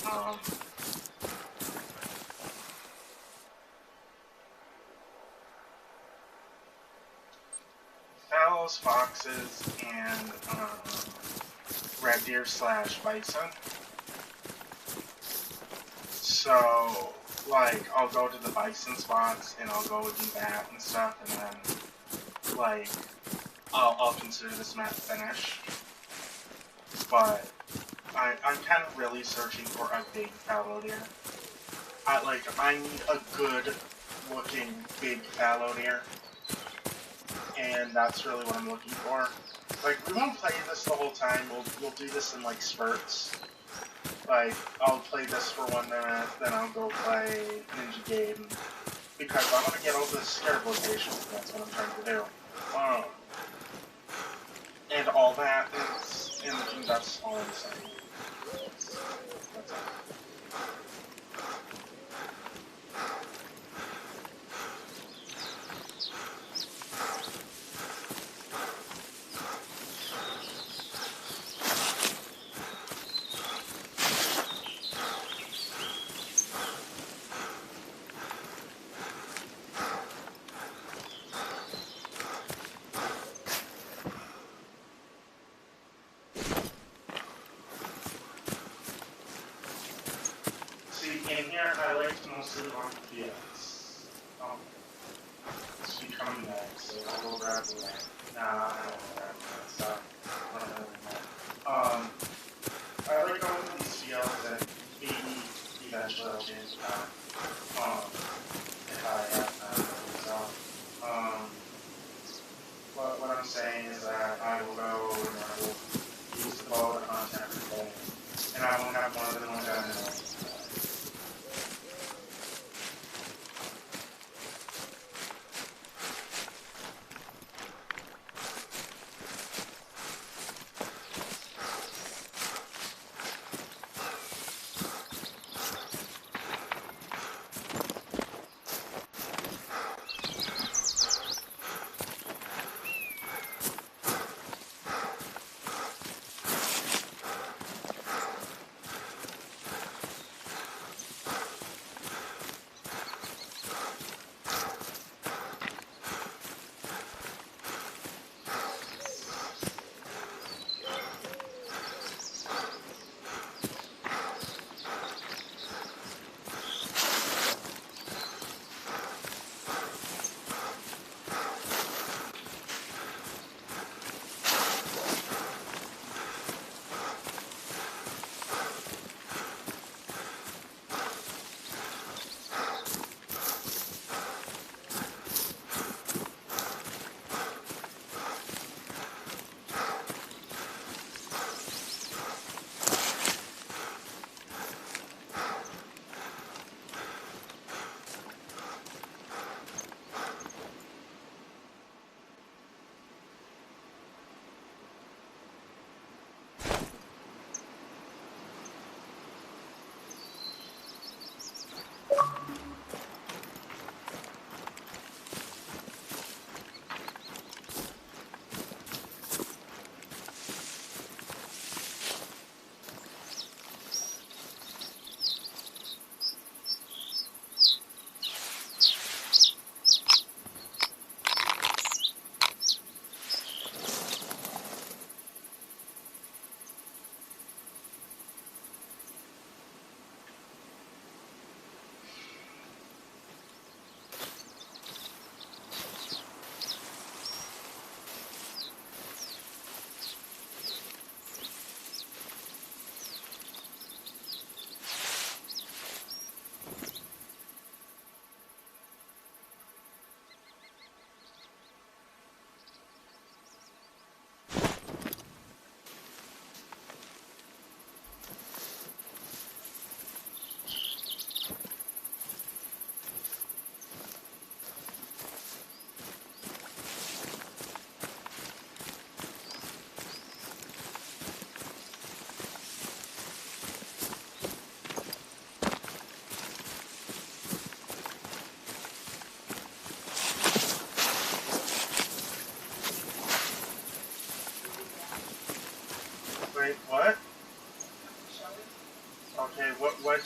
fallows, foxes, and, red deer / bison. So, like, I'll go to the bison spots, and I'll go do that and stuff, and then, like, I'll consider this map finished. But I'm kind of really searching for a big fallow deer. I need a good looking big fallow deer, and that's really what I'm looking for. Like, we won't play this the whole time. We'll do this in like spurts. Like, I'll play this for 1 minute, then I'll go play Ninja Game, because I want to get all the scared locations. That's what I'm trying to do. And all that is, and that's all I'm saying. That's it. In here, I like to mostly on the fields. It's becoming next, so I'll go grab the land. Nah, I don't want to grab that stuff. I like going to these fields and maybe eventually I'll change that. If I have time. So, what I'm saying is that I will go and I will use the bow to hunt every day. And I won't have more than 1 gun in it.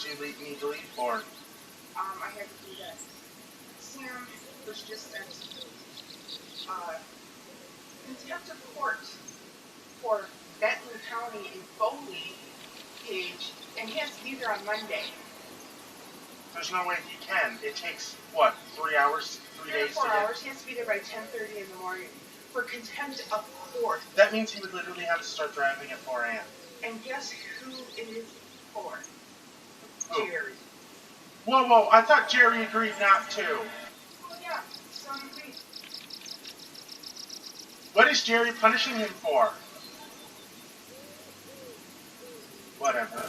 did you need to leave for? I had to do that. Sam was just sent contempt of court for Benton County in Foley Page, and he has to be there on Monday. There's no way he can. It takes, what, 3 hours? 3 days? 4 hours. He has to be there by 10:30 in the morning for contempt of court. That means he would literally have to start driving at 4 a.m. And guess who it is for? Who? Jerry. Whoa, I thought Jerry agreed not to. Oh yeah, so agreed. What is Jerry punishing him for? Whatever.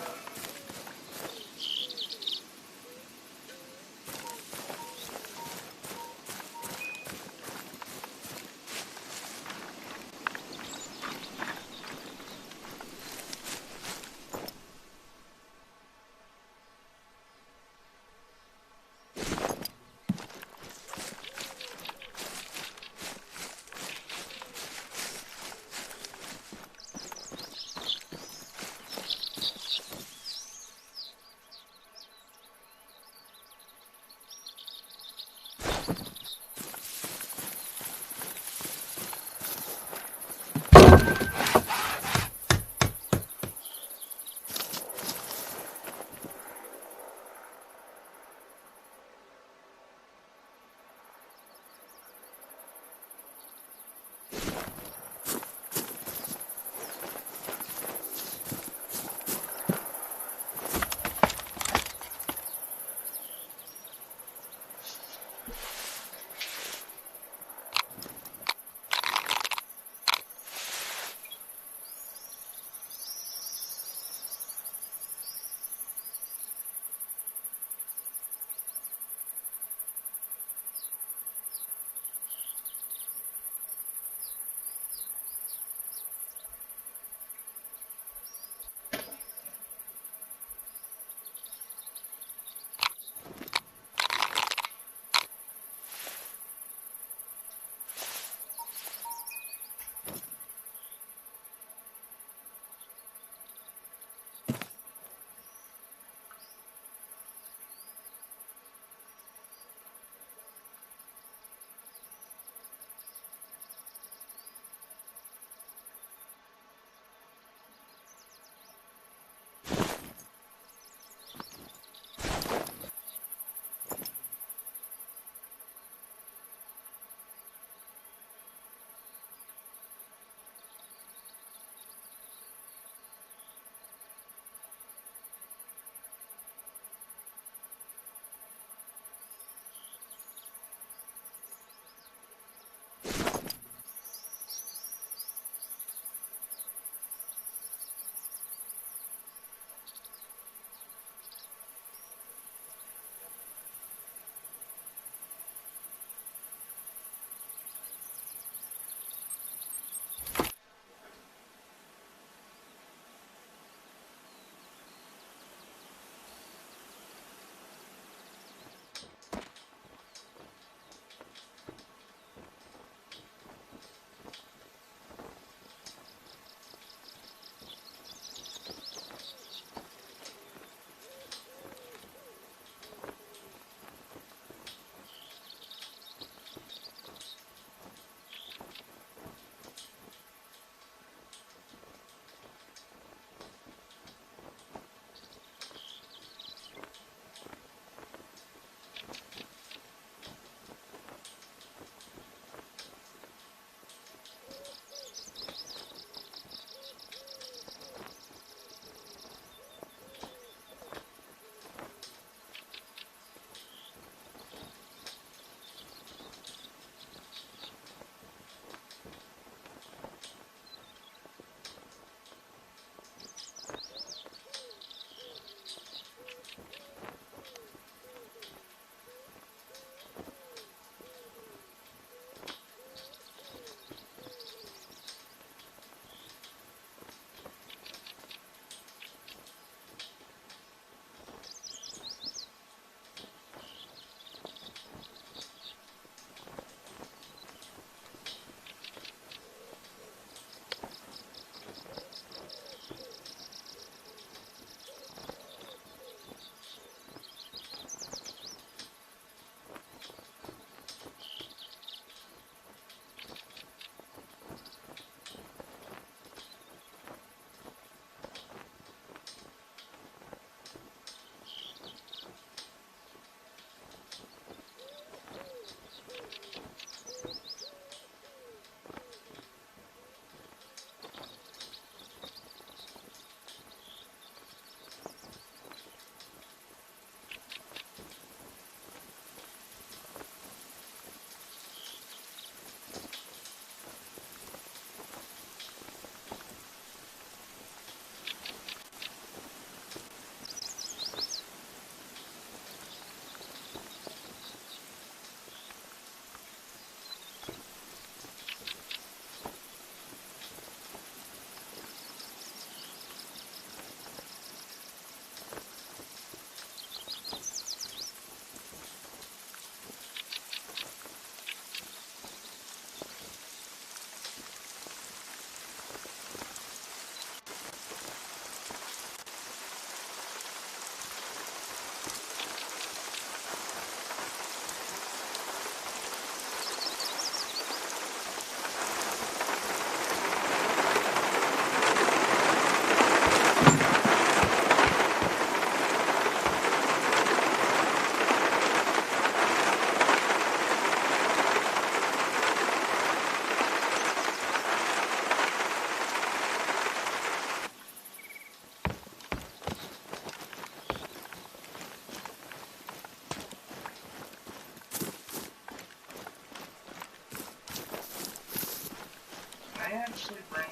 actually bring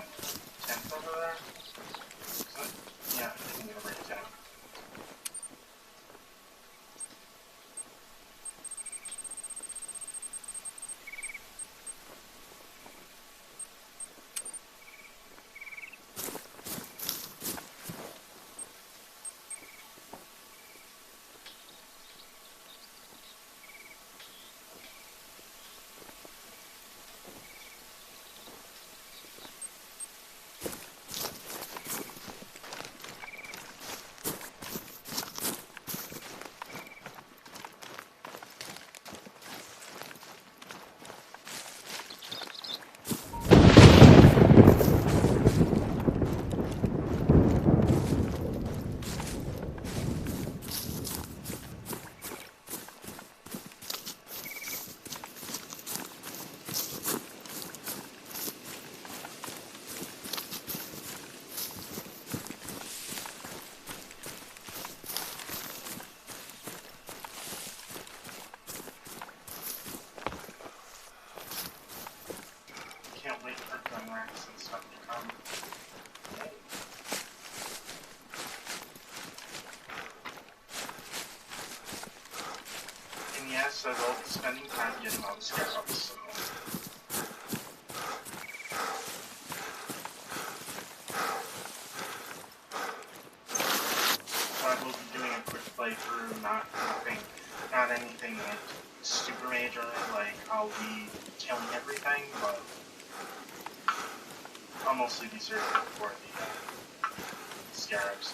tent over there? Yeah, I think I'm gonna bring a tent. Can't wait for gun racks and stuff to come. Yay. And yes, I will be spending time getting all the scarabs, so. So I will be doing a quick playthrough, not anything like super major, like I'll be killing everything, but I'll mostly be searching for the scarabs.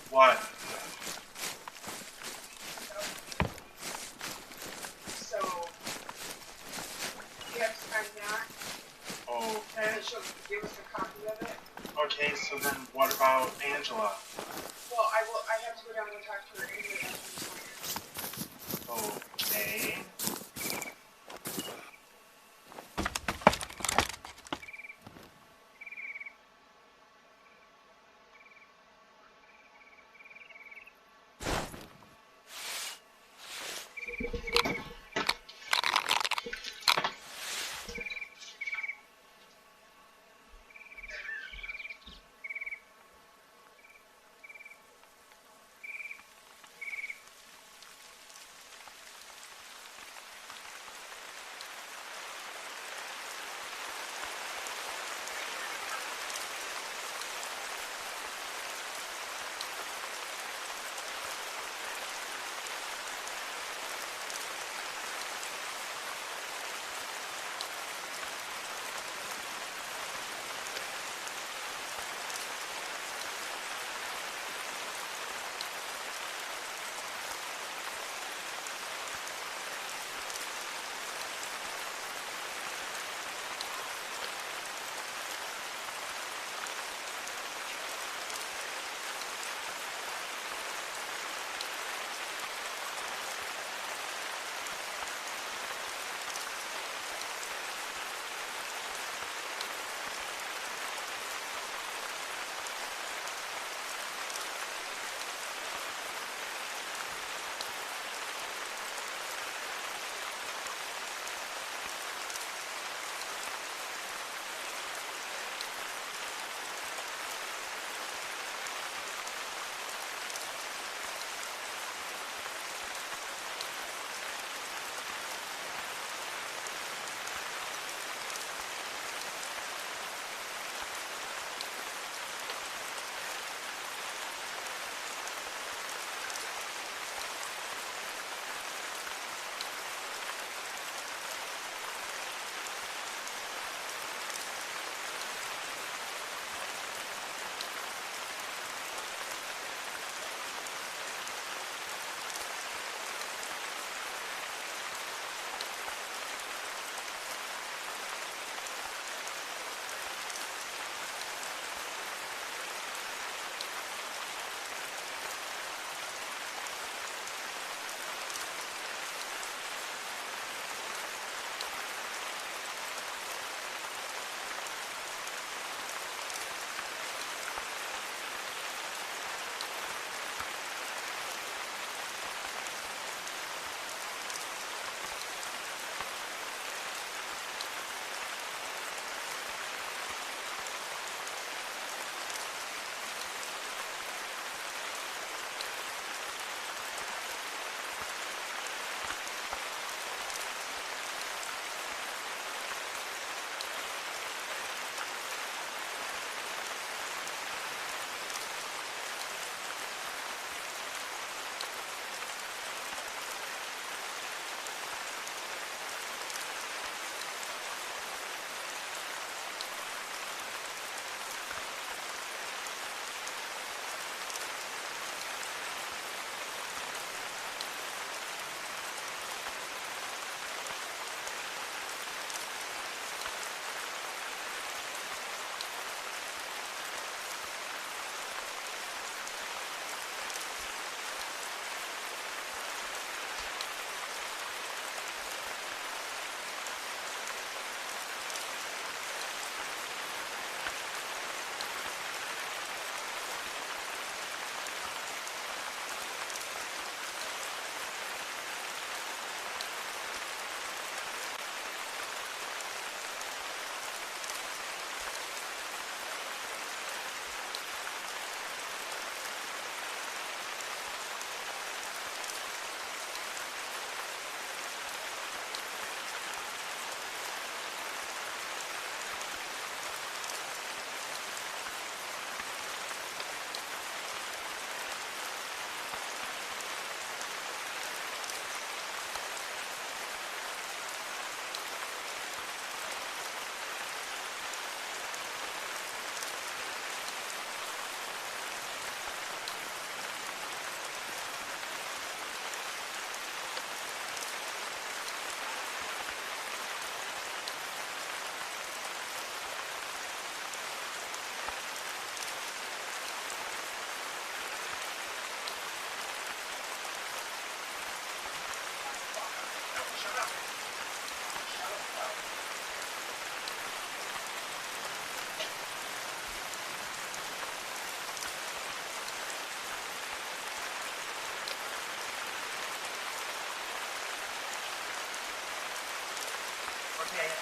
What? So, you have to sign that, and Okay. then she'll give us a copy of it. Okay, so then what about Angela? Well, I have to go down and talk to her anyway. Okay.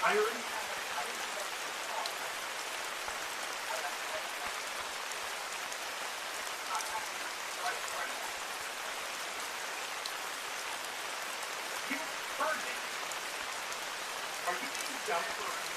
Iron? You heard me. Are you being dumb for real?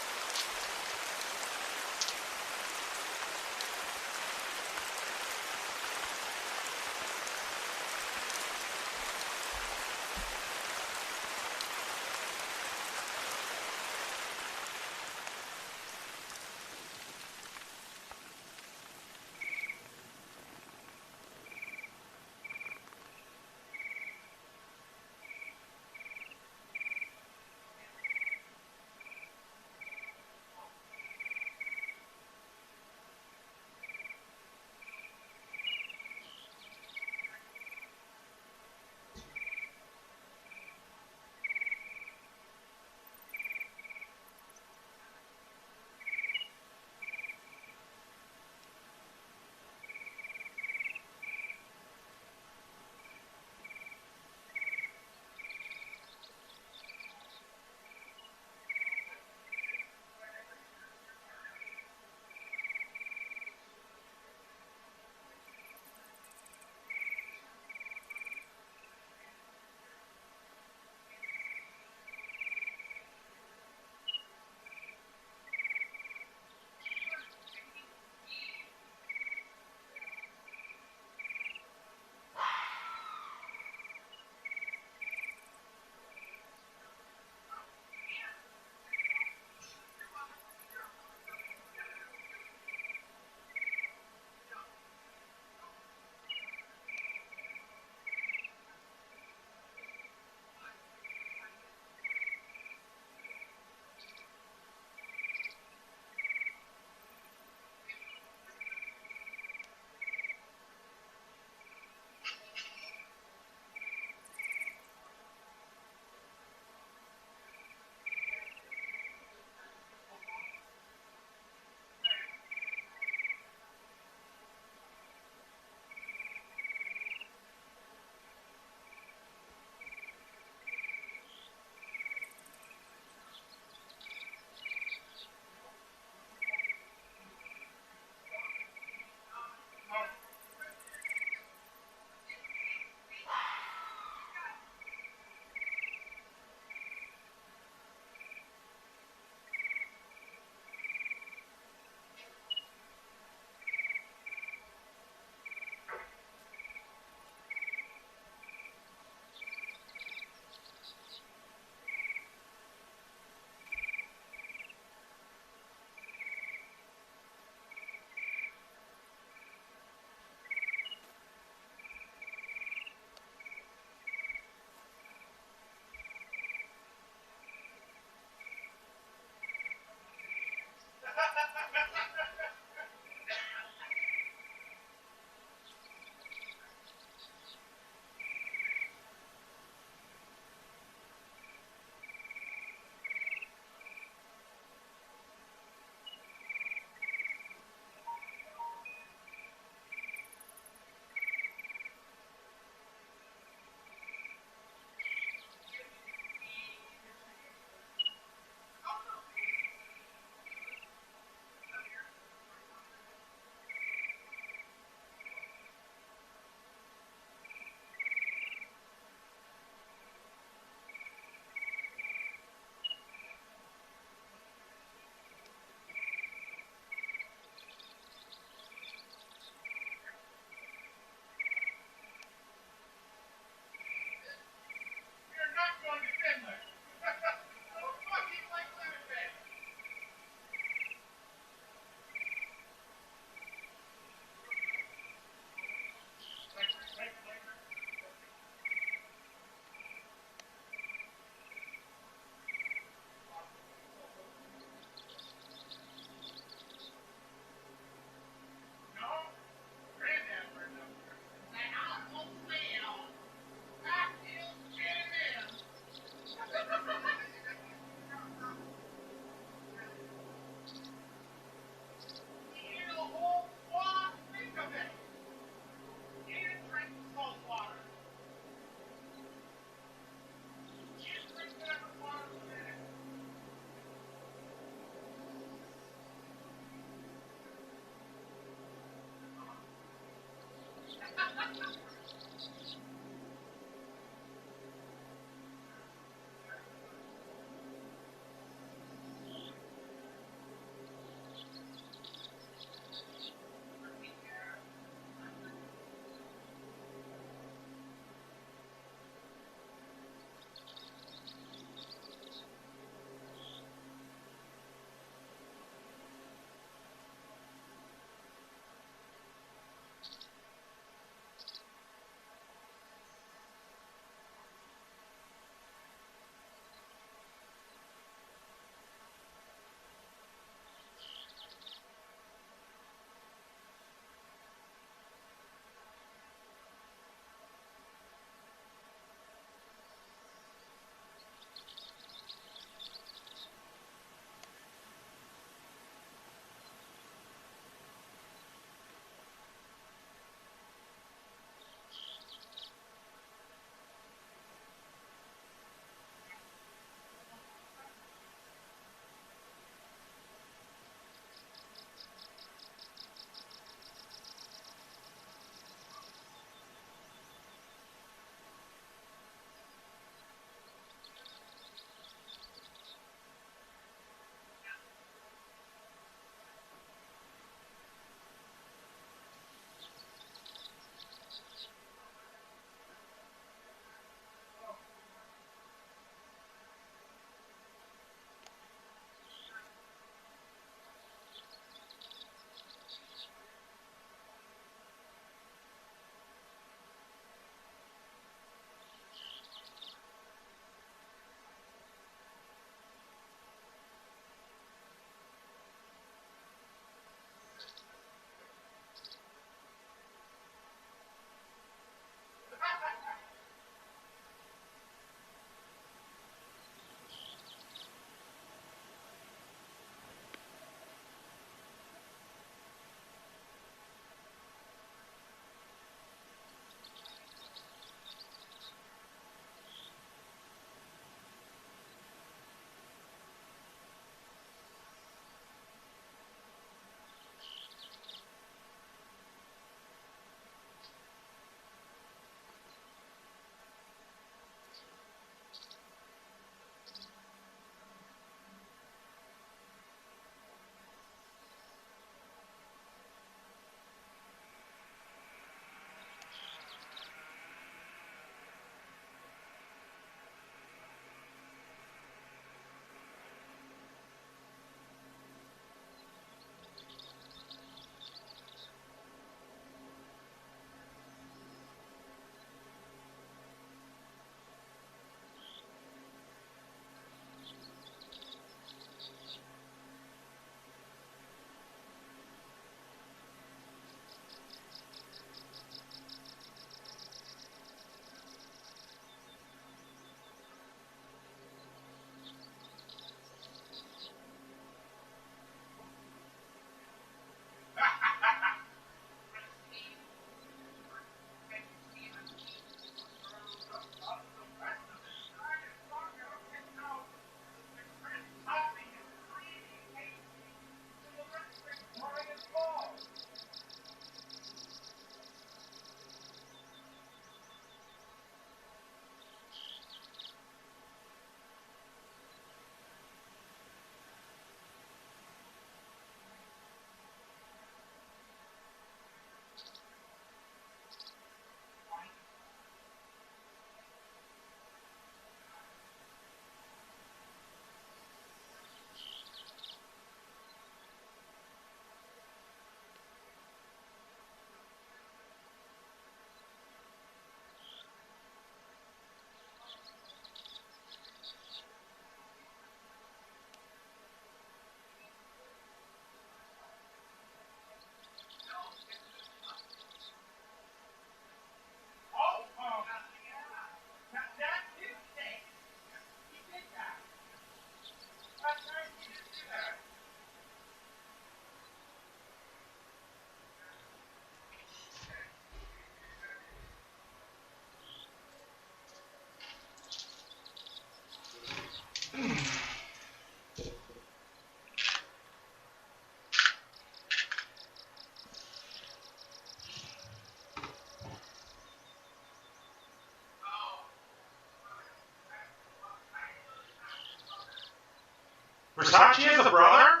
Sachi has a brother?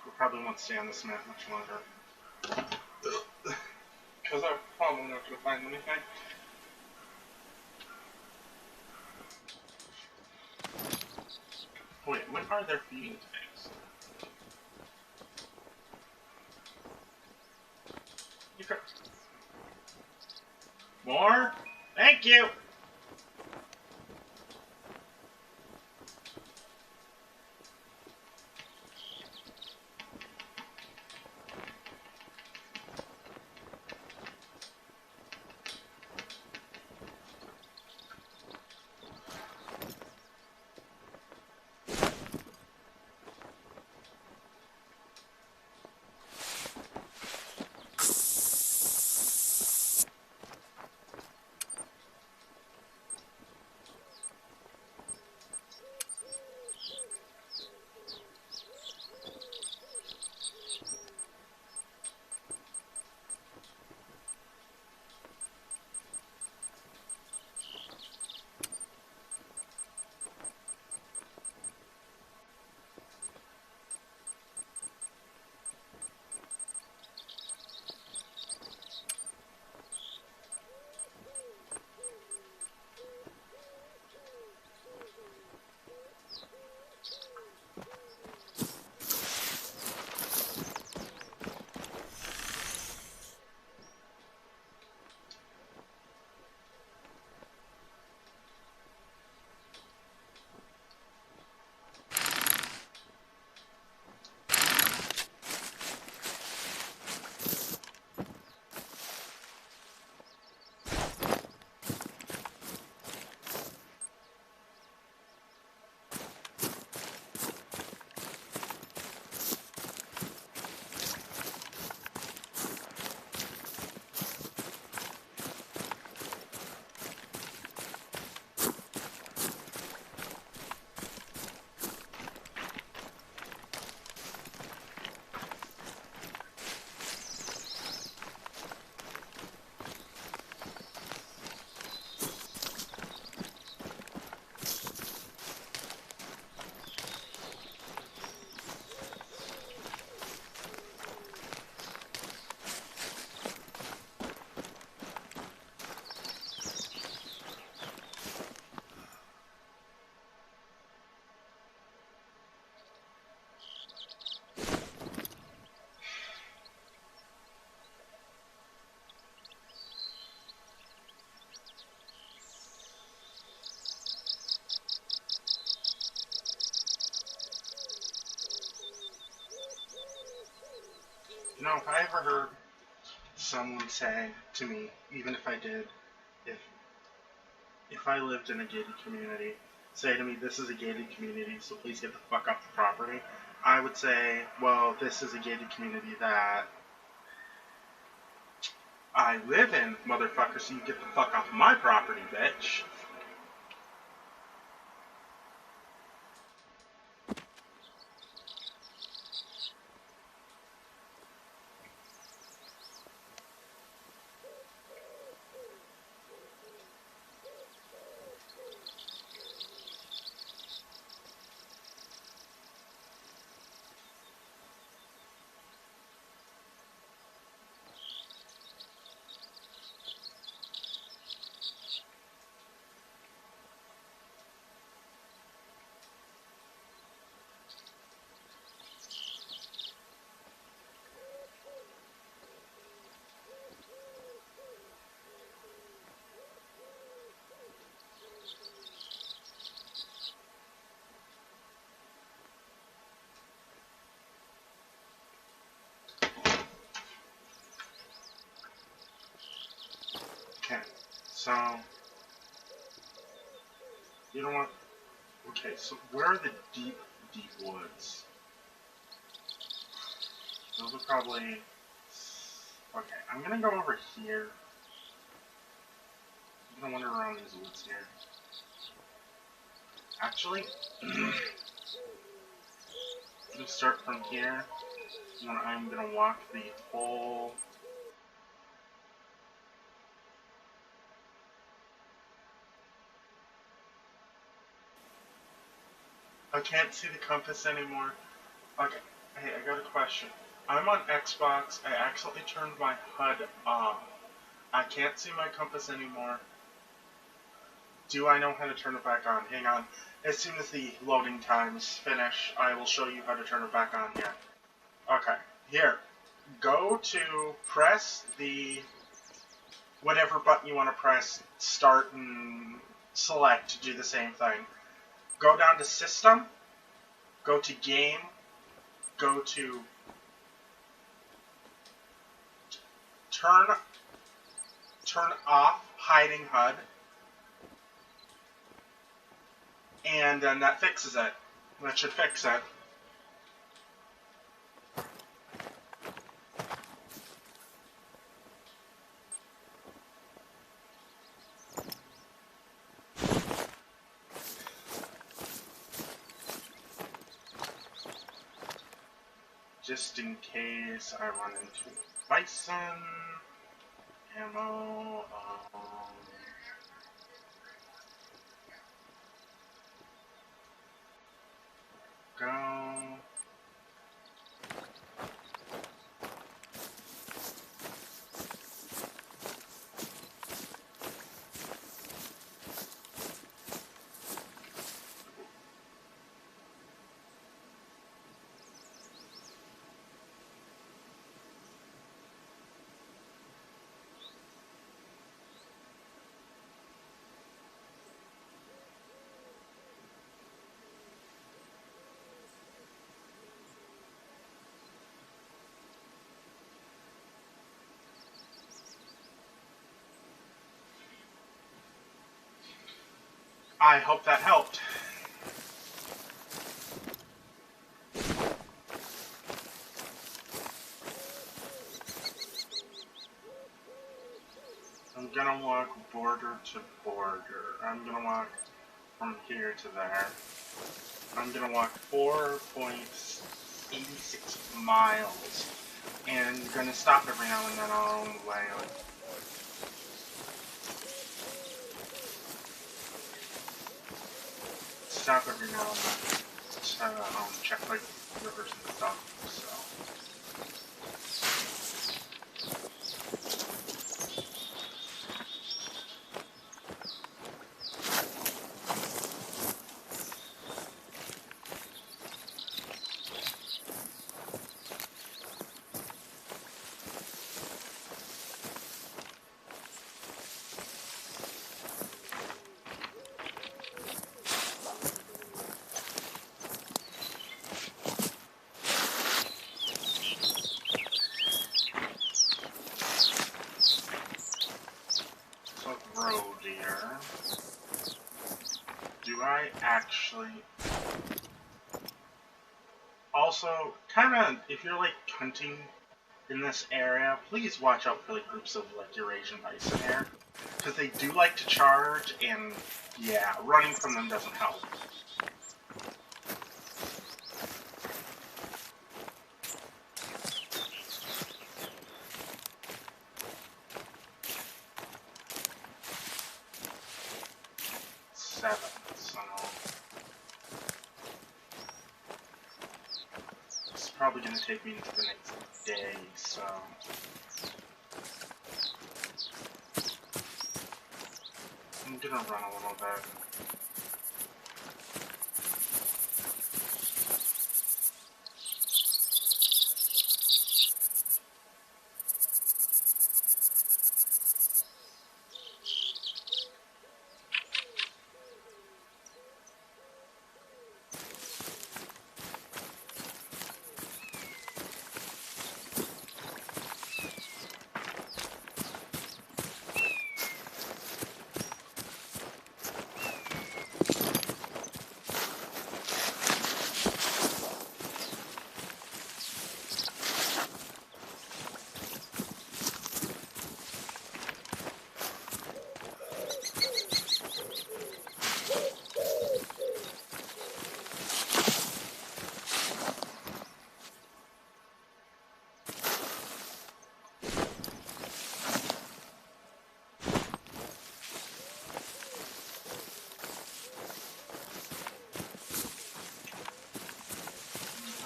We probably won't stay on this map much longer. Because I'm probably not going to find anything. Wait, when are there feeding things? You could... More? Thank you! No, if I ever heard someone say to me, even if I did, if if I lived in a gated community, say to me, this is a gated community, so please get the fuck off the property, I would say, well, this is a gated community that I live in, motherfucker, so you get the fuck off my property, bitch. Okay, so, you know what? Okay, so where are the deep, deep woods? Those are probably... Okay, I'm gonna go over here. I'm gonna wander around these woods here. Actually, I'm gonna start from here, and then I'm gonna walk the whole... I can't see the compass anymore. Okay, hey, I got a question. I'm on Xbox, I accidentally turned my HUD off. I can't see my compass anymore. Do I know how to turn it back on? Hang on. As soon as the loading times finish, I will show you how to turn it back on here. Okay, here. Go to press the whatever button you want to press, start and select to do the same thing. Go down to System, go to Game, go to Turn off hiding HUD, and then that fixes it. That should fix it. Just in case I run into bison, ammo, go. I hope that helped. I'm gonna walk border to border. I'm gonna walk from here to there. I'm gonna walk 4.86 miles. And I'm gonna stop every now and then along the way. Stop every now and then to check like rivers and stuff, so. Also, kind of, if you're like hunting in this area, please watch out for the groups of like Eurasian bison here, because they do like to charge, and yeah, running from them doesn't help. Seven, so it's probably going to take me into the next day, so I'm going to run a little bit.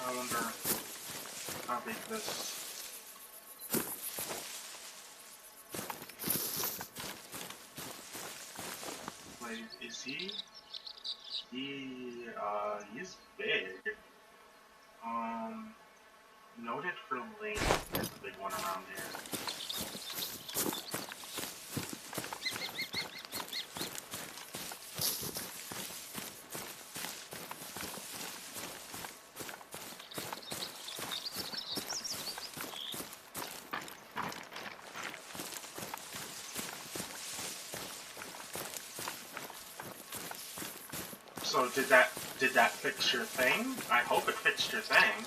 I wonder how big this... Wait, is he? He's big. Noted for length. There's a big one around here. So did that fix your thing? I hope it fixed your thing.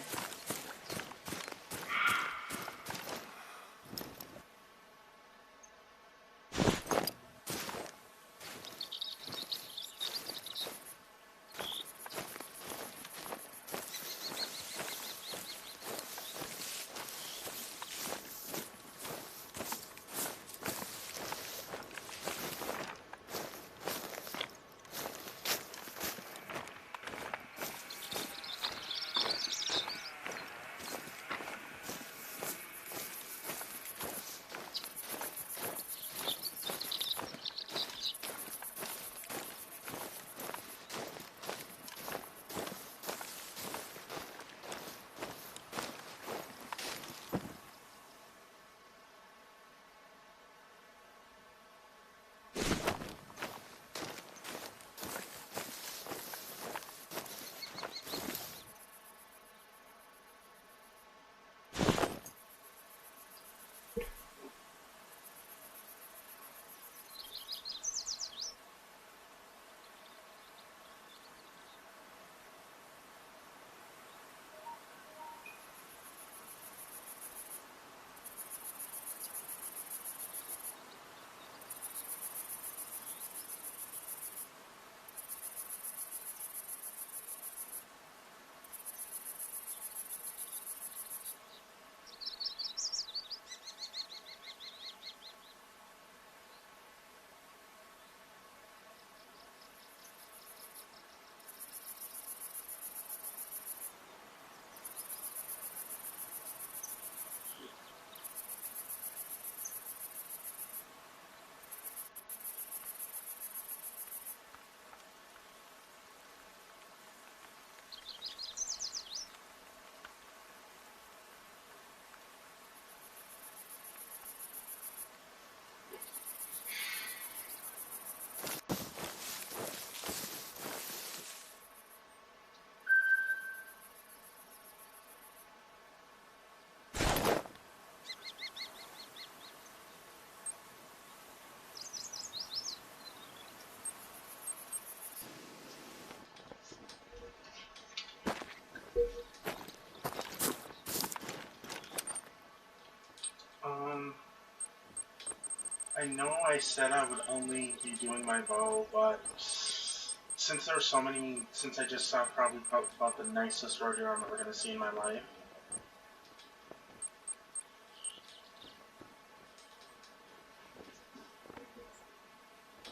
I know I said I would only be doing my bow, but since there's so many, since I just saw probably about the nicest rodeo I'm ever going to see in my life,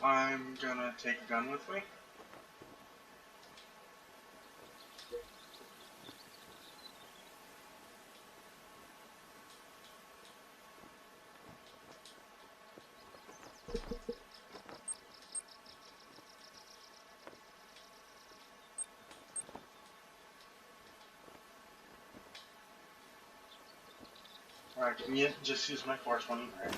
I'm gonna take a gun with me. Alright, can you just use my 420 grade?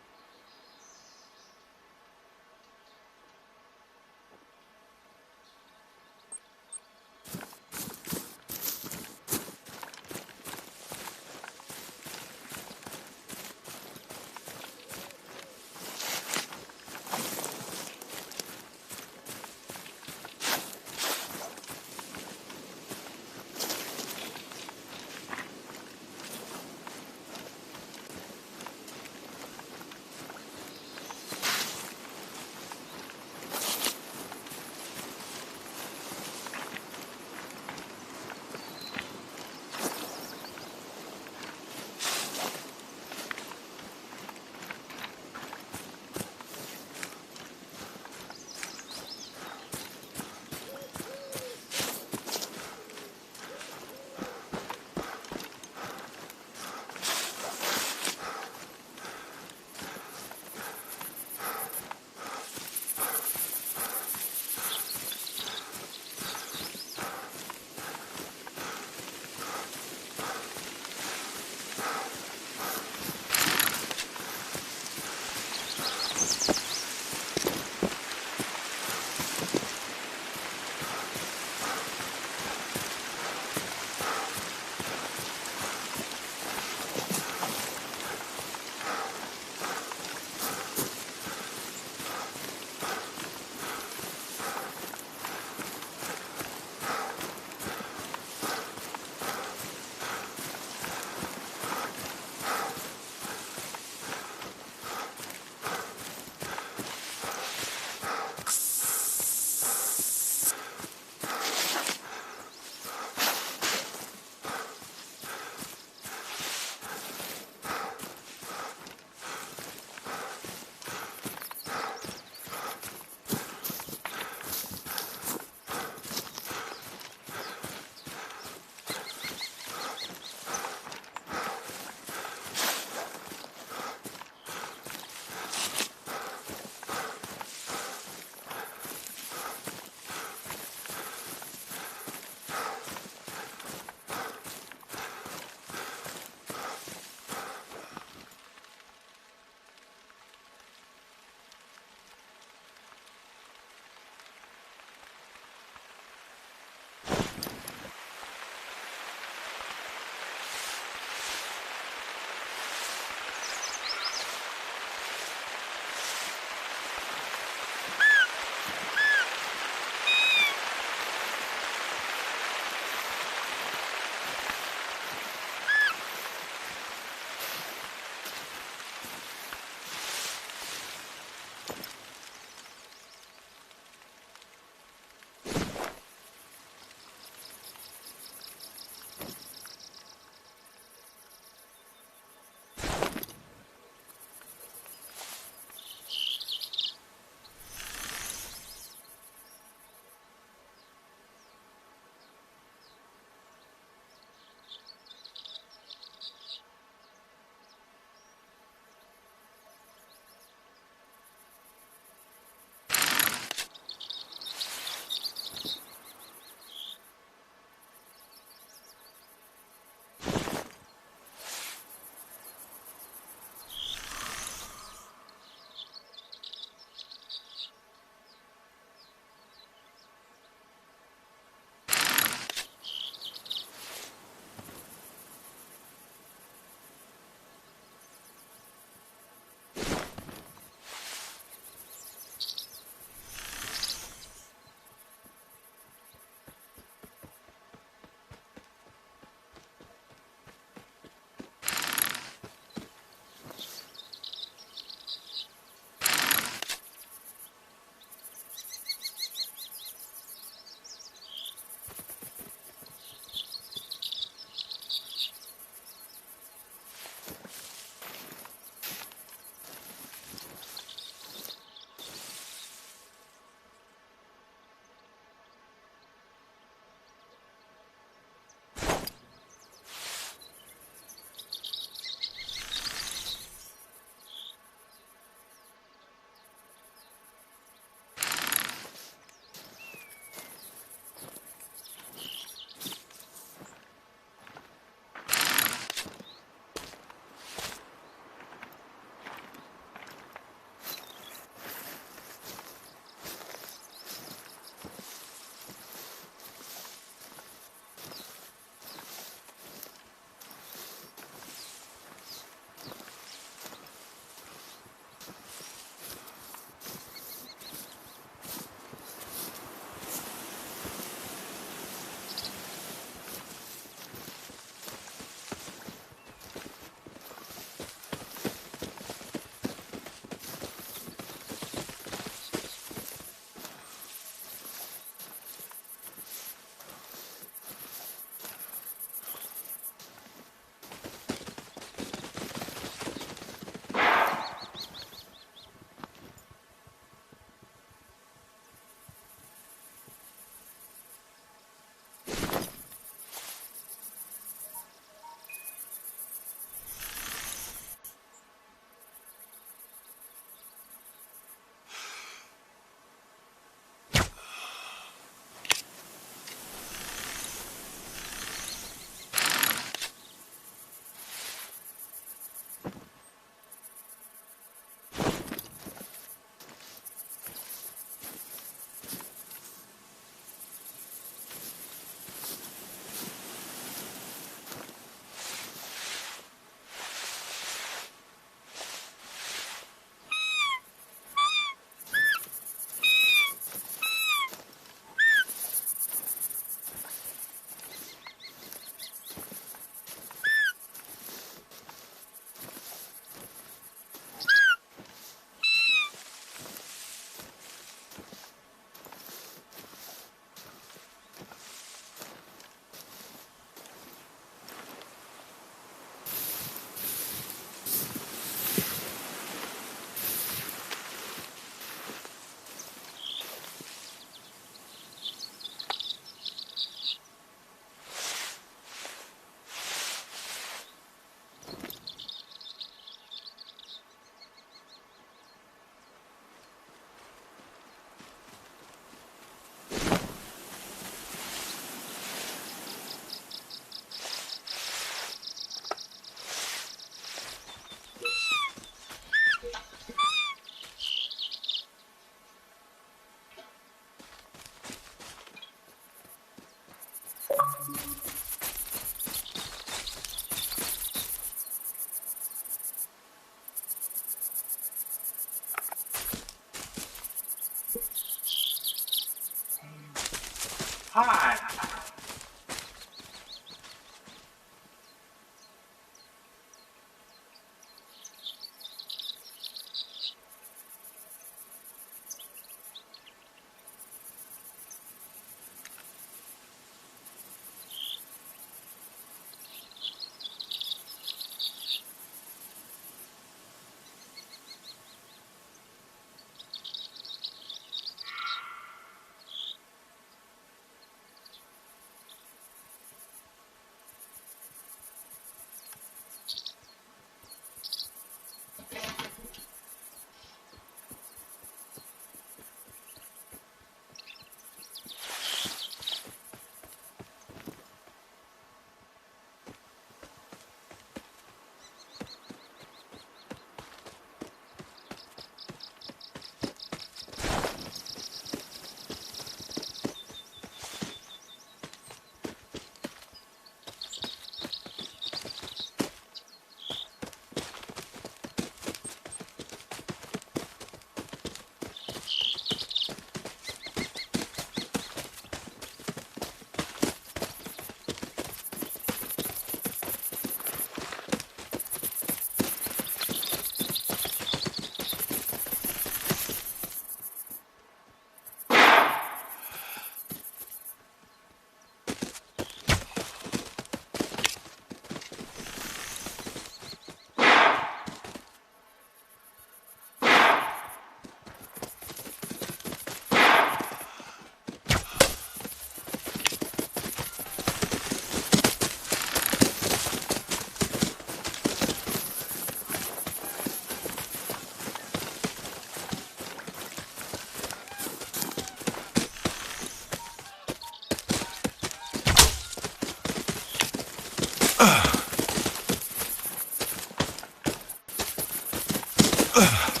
Oh,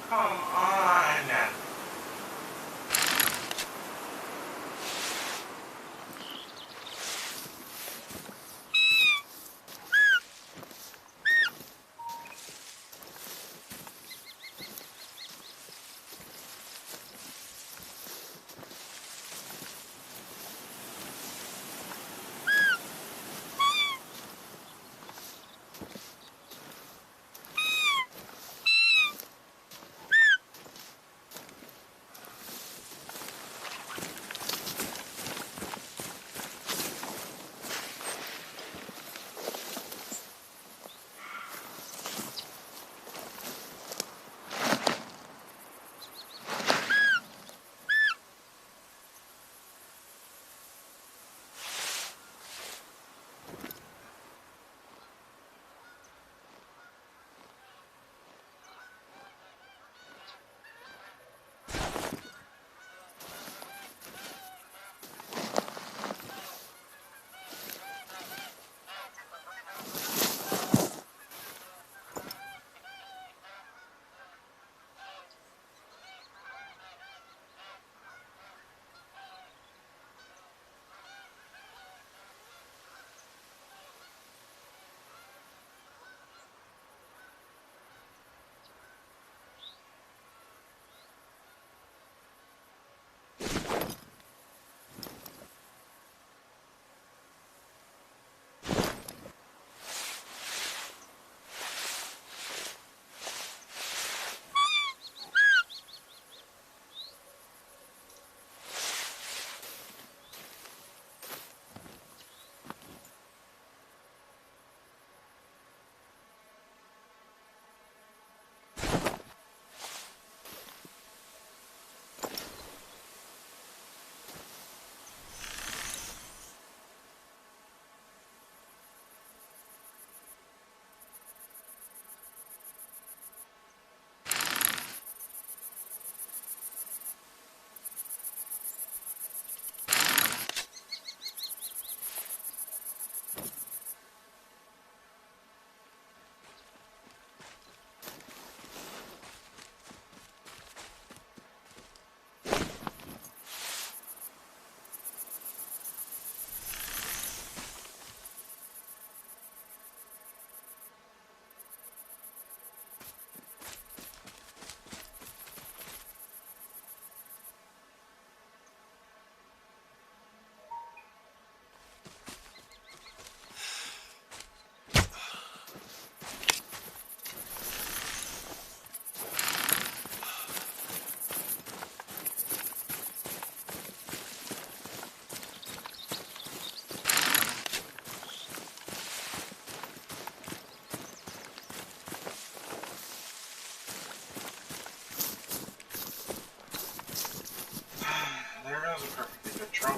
come on.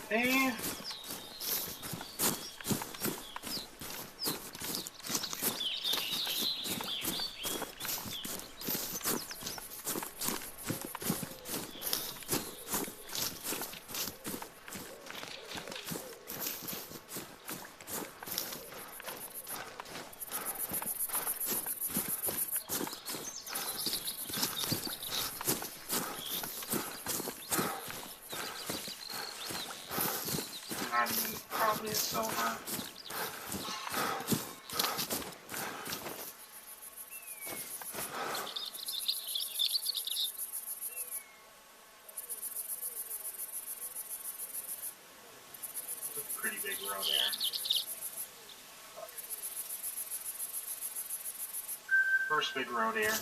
Eh. Not even probably a silver. It's a pretty big row there. First big row there.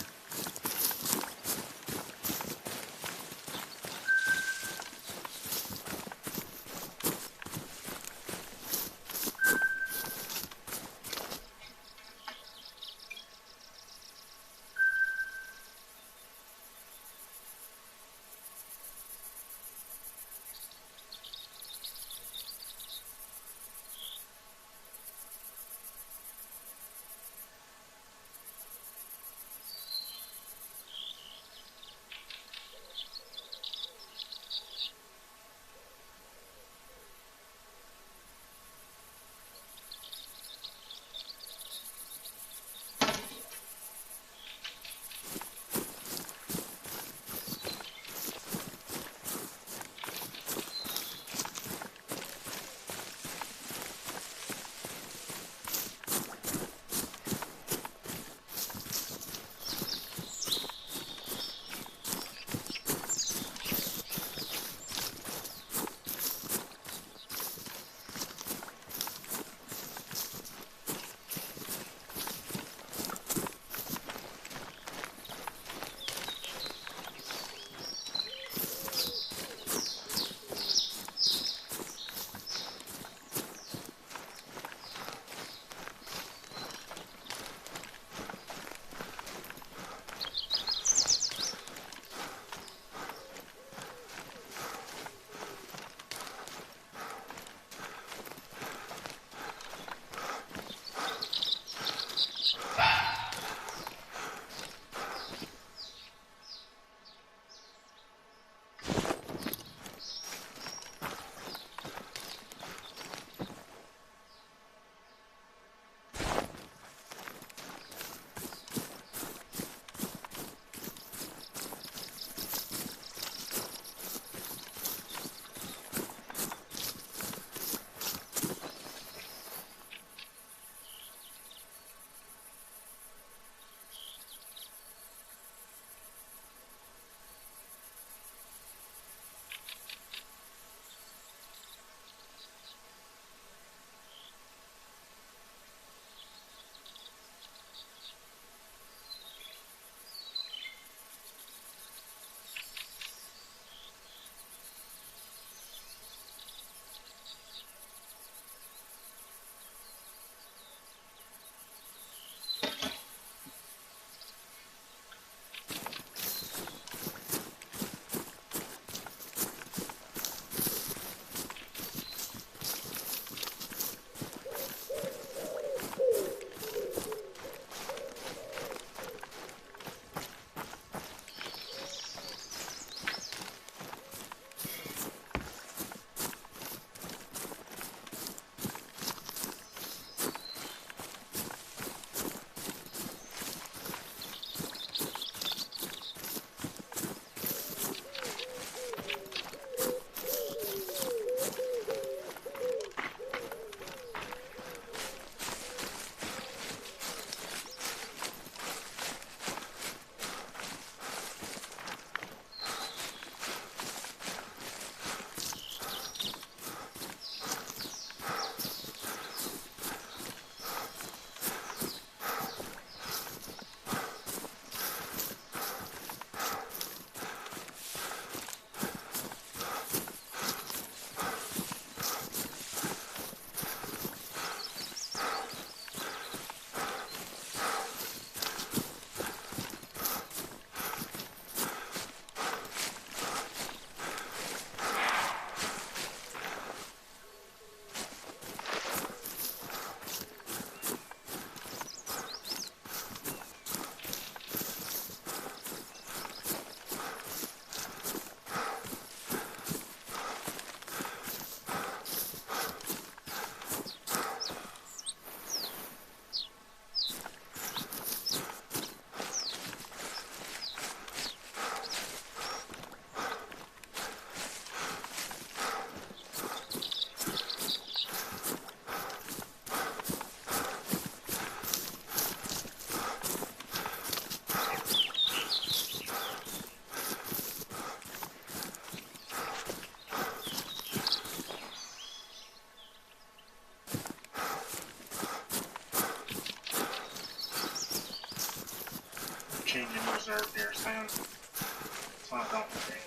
nerve here soon. So I don't think.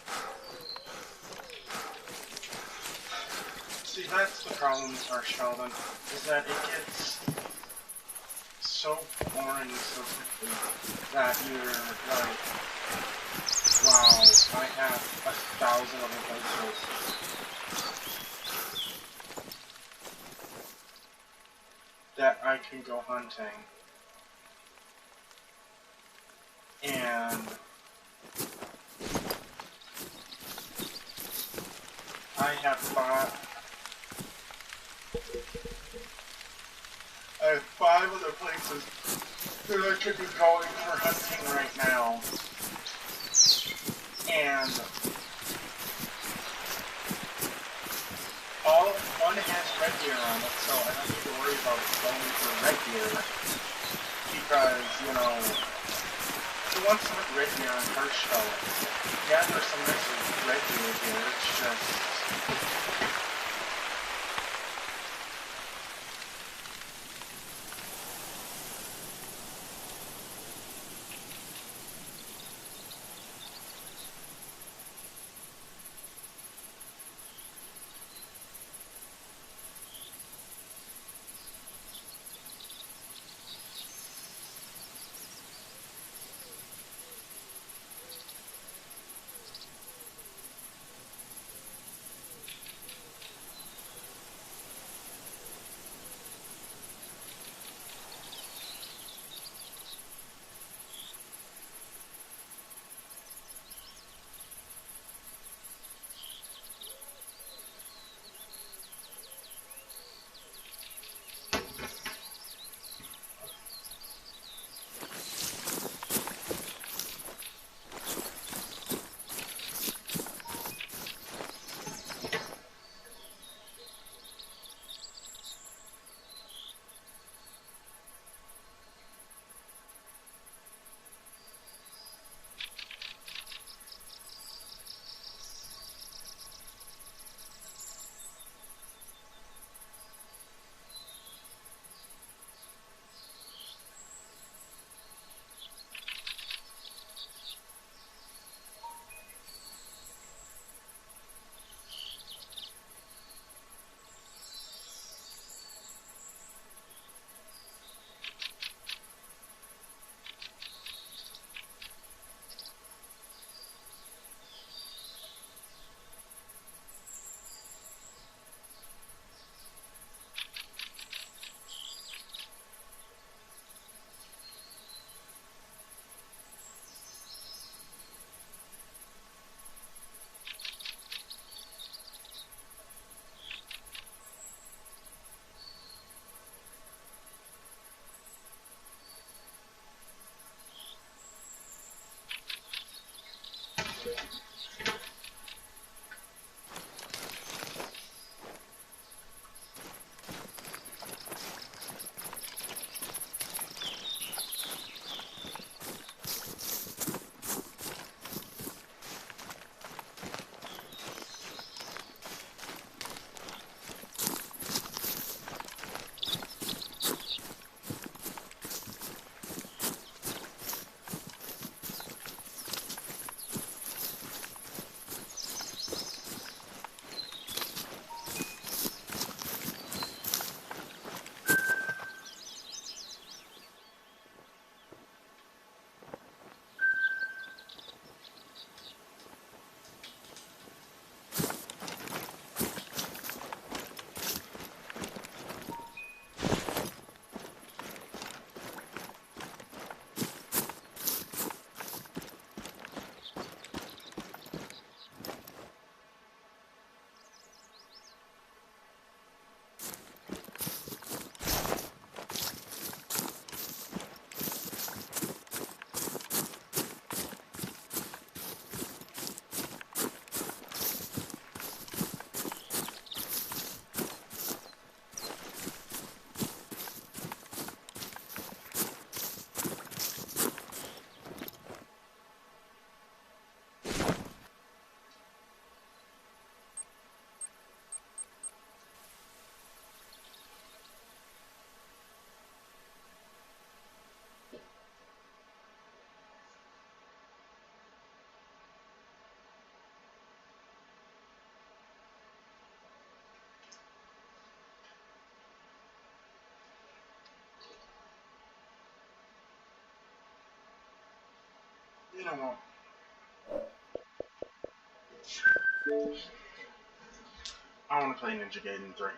See, that's the problem with our Sheldon, is that it gets so boring so quickly that you're like, wow, I have 1,000 other places that I can go hunting. And I have 5 other places that I could be going for hunting right now. And one has red deer on it, so I don't need to worry about going for red deer. Because, you know, who wants to have red deer on her show? Yeah, there's some nice red deer here, it's just... I won't. I want to play Ninja Gaiden 3.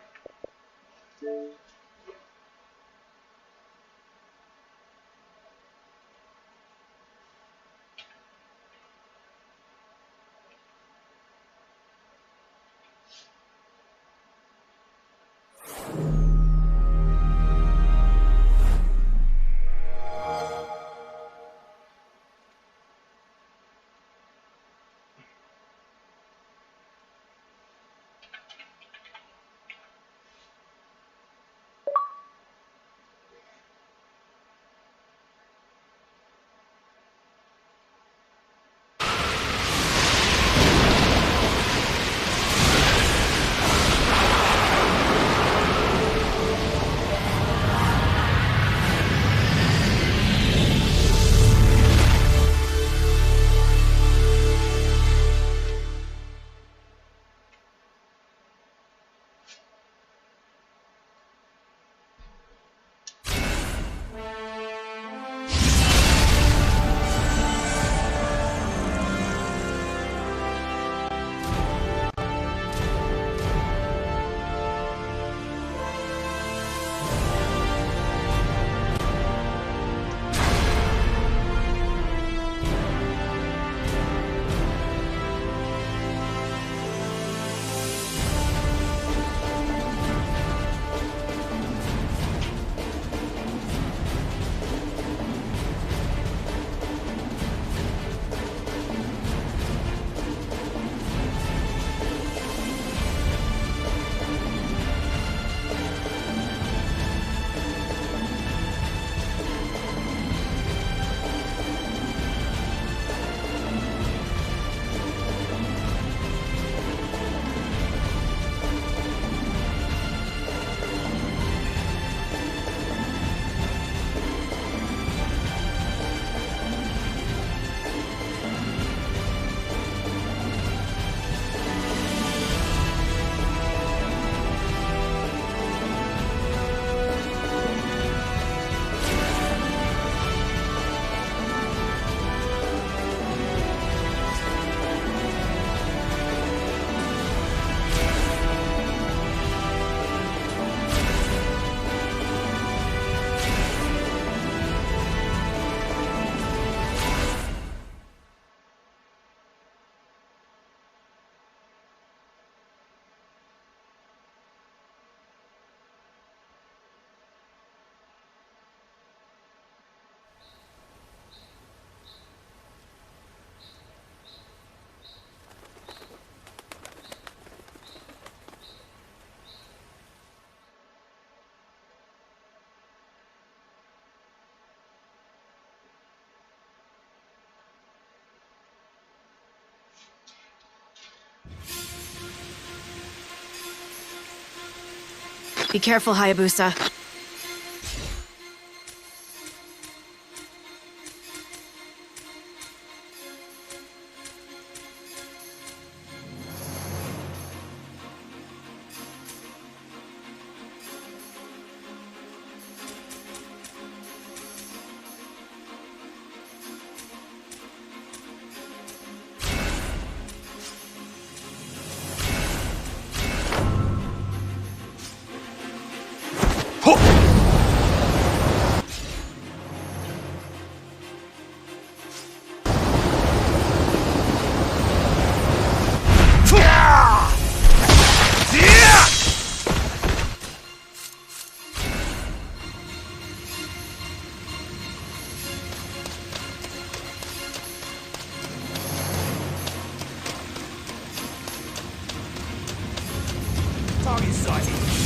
Be careful, Hayabusa.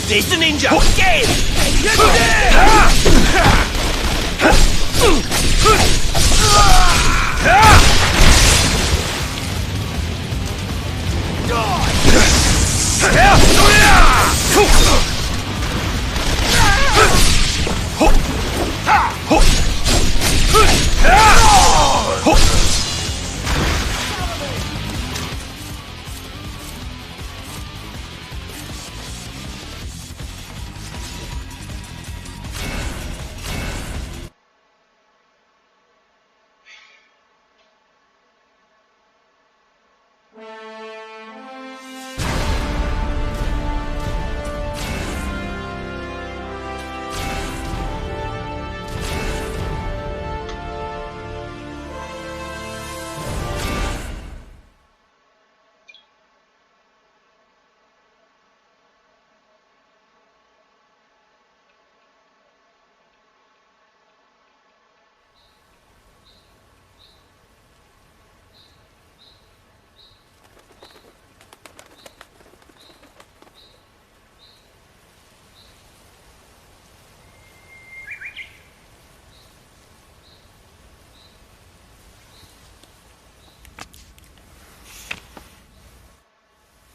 This ninja! Game!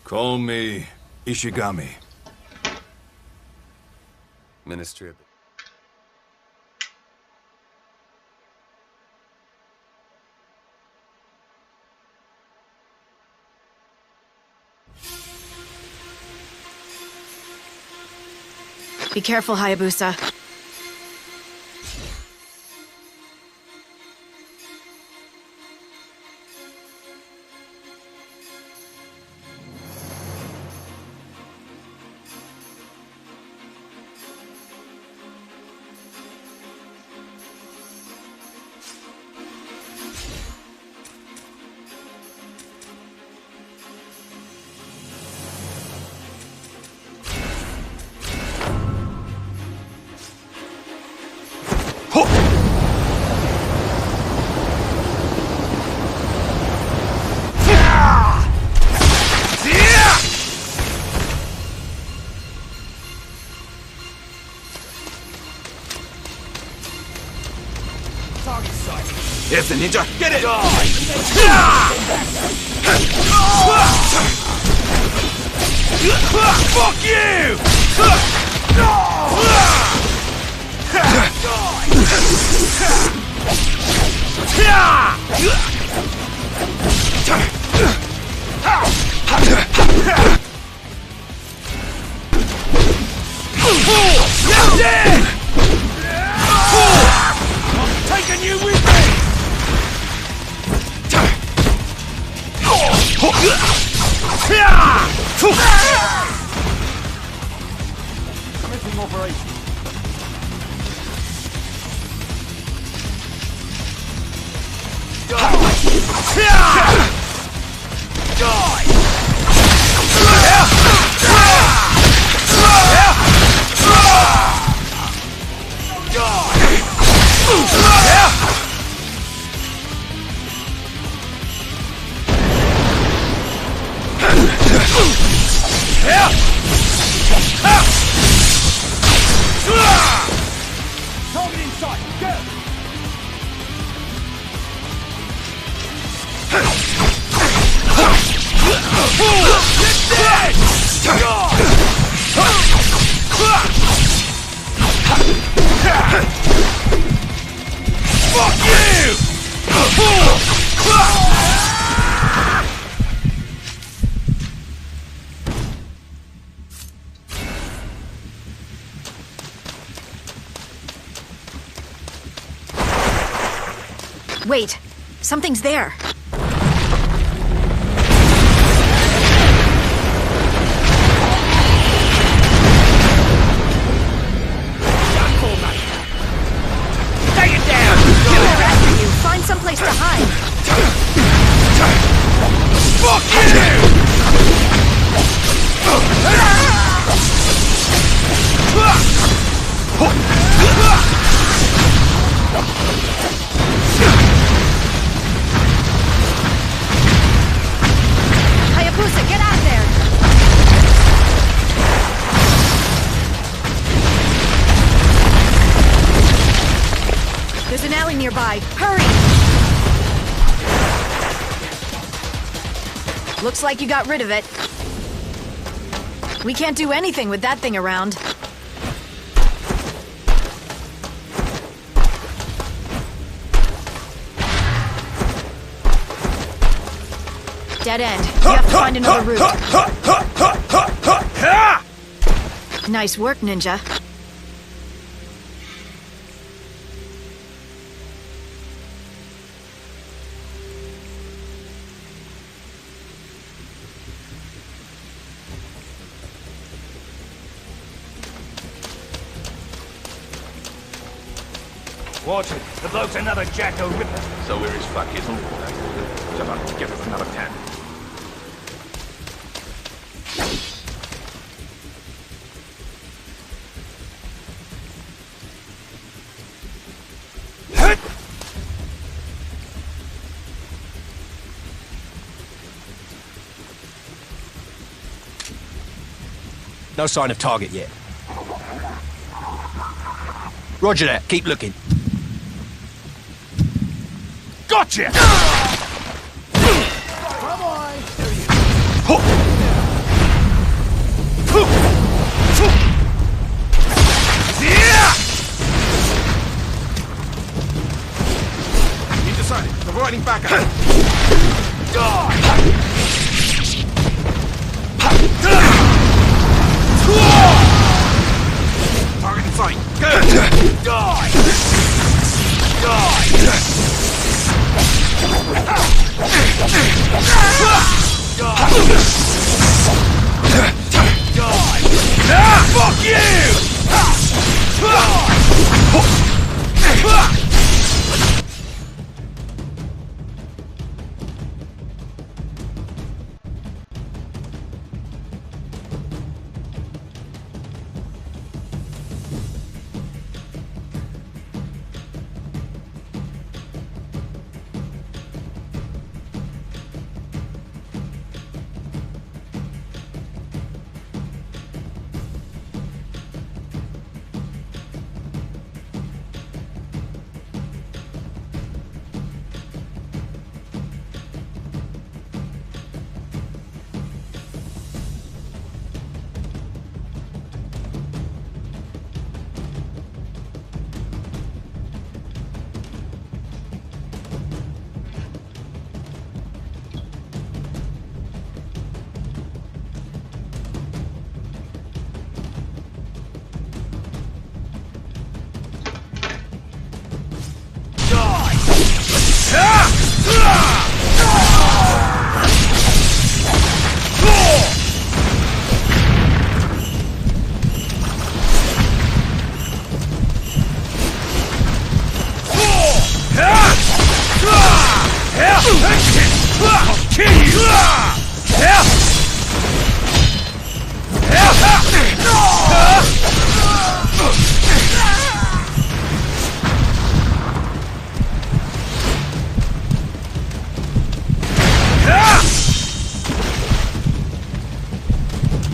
Call me Ishigami. Ministry of... Be careful, Hayabusa. Here's the ninja. Get it! Fuck you! You're dead! I'm taking you with me! Commencing operation. Target in sight. Go. Fuck you! Wait, something's there. Take it down! They're after you. Find someplace to hide. Fuck you! Hayabusa, get out there! There's an alley nearby. Hurry! Looks like you got rid of it. We can't do anything with that thing around. Dead end. You have to find another route. Nice work, Ninja. Watch it. The bloke's another Jacko Ripper. So we're his fucking uncle then. So I'll give him another 10. No sign of target yet. Roger that. Keep looking. Gotcha! He decided. They're riding back at him. Target in sight. Go! Fuck you!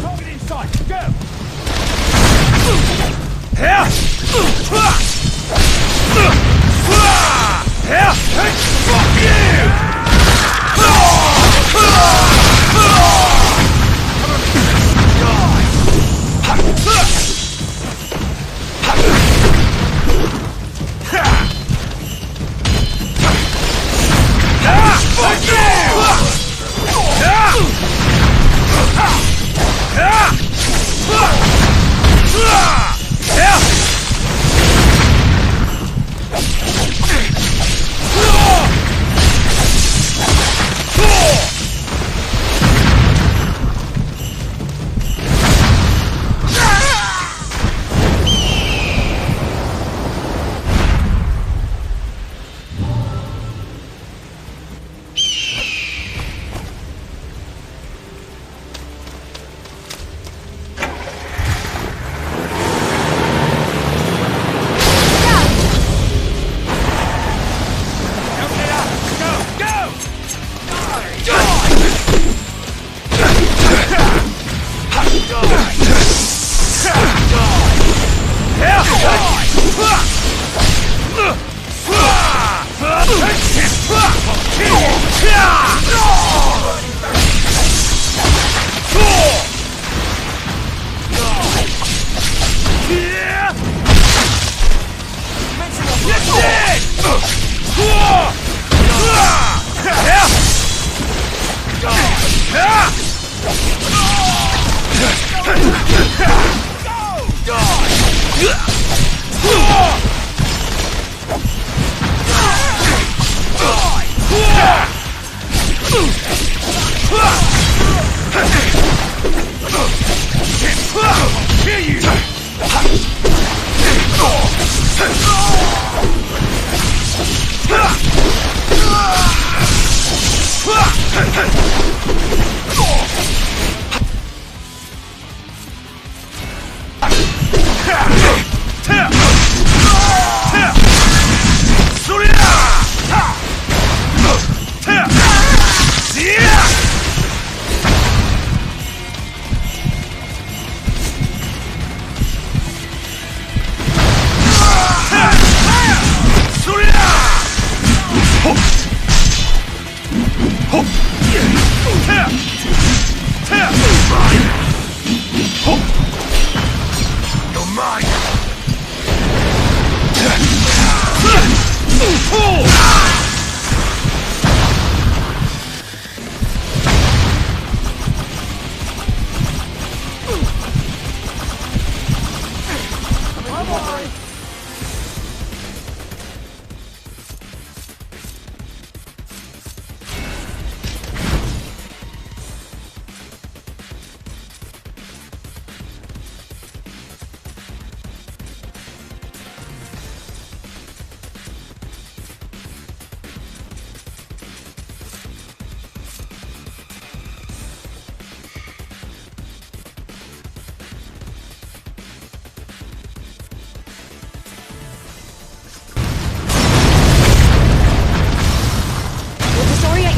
Target in sight. Go! Fuck you! Kill you!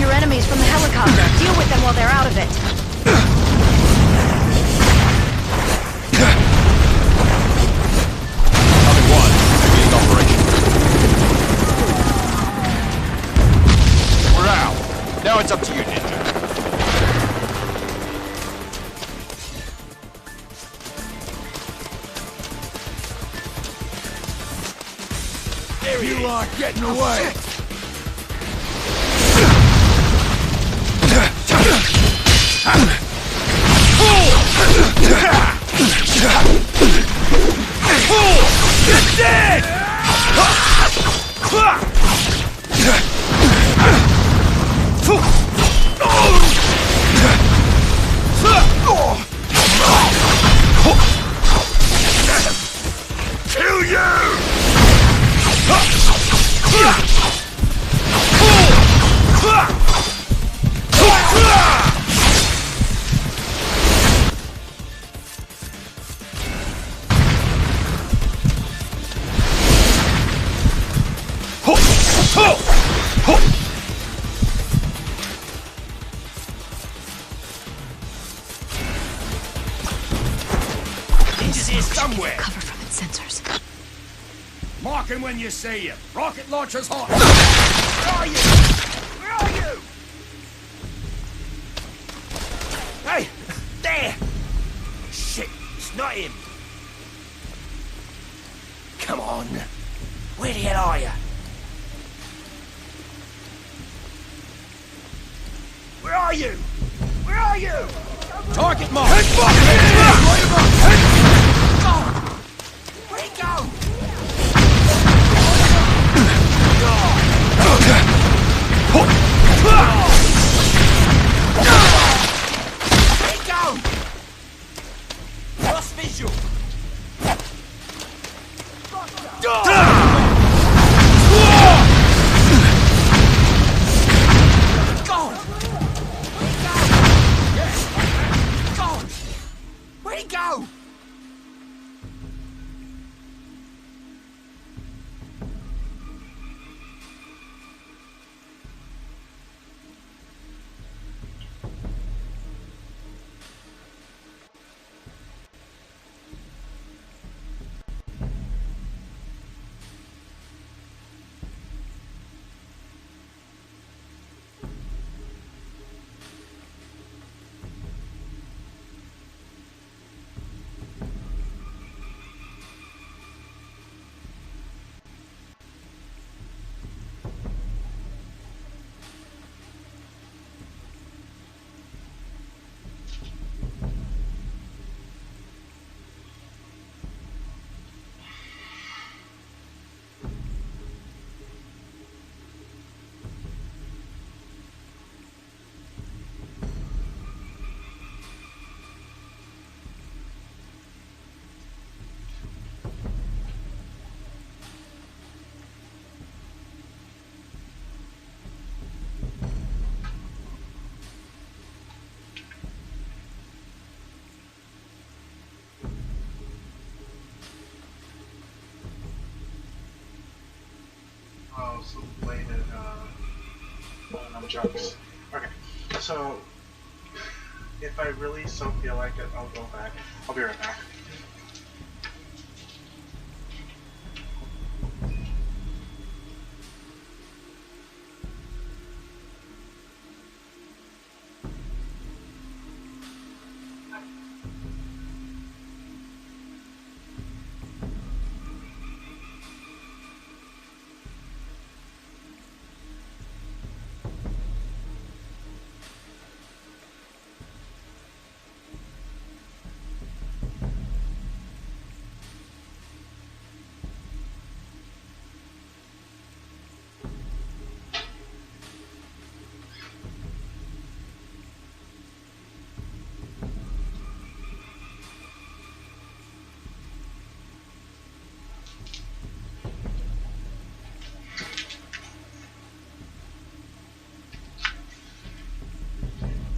Enemies from the helicopter. Deal with them while they're out of it. Coming one, beginning operation. We're out. Now it's up to you, Ninja. There you are getting away. Get dead! Kill you! Ninja's here somewhere. Cover from its sensors. Mark him when you see him. Rocket launcher's hot. Where are you? Where are you? Hey! There! Shit, it's not him. Come on. Where the hell are you? Where are you? Where are you? Target mark! Where'd he go? Where'd he go? Lost visual. Where'd he go? random jokes. Okay, so if I really so feel like it, I'll go back. I'll be right back.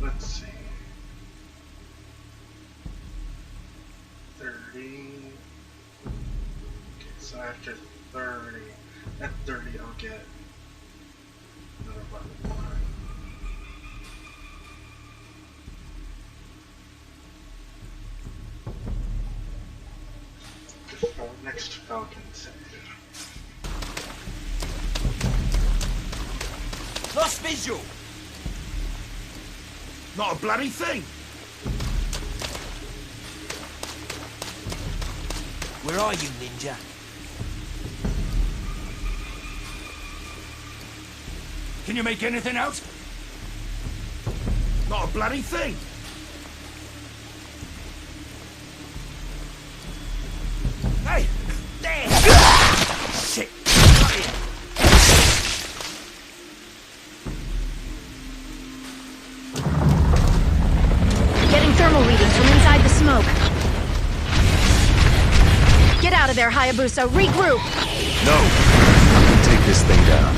Let's see. 30. Okay, so after 30, at 30 I'll get another level 1. Next Falcon save. Lost visual! Not a bloody thing! Where are you, ninja? Can you make anything out? Not a bloody thing! Hey! There! Shit! Got him! Getting thermal readings from inside the smoke. Get out of there, Hayabusa. Regroup. No! I can take this thing down.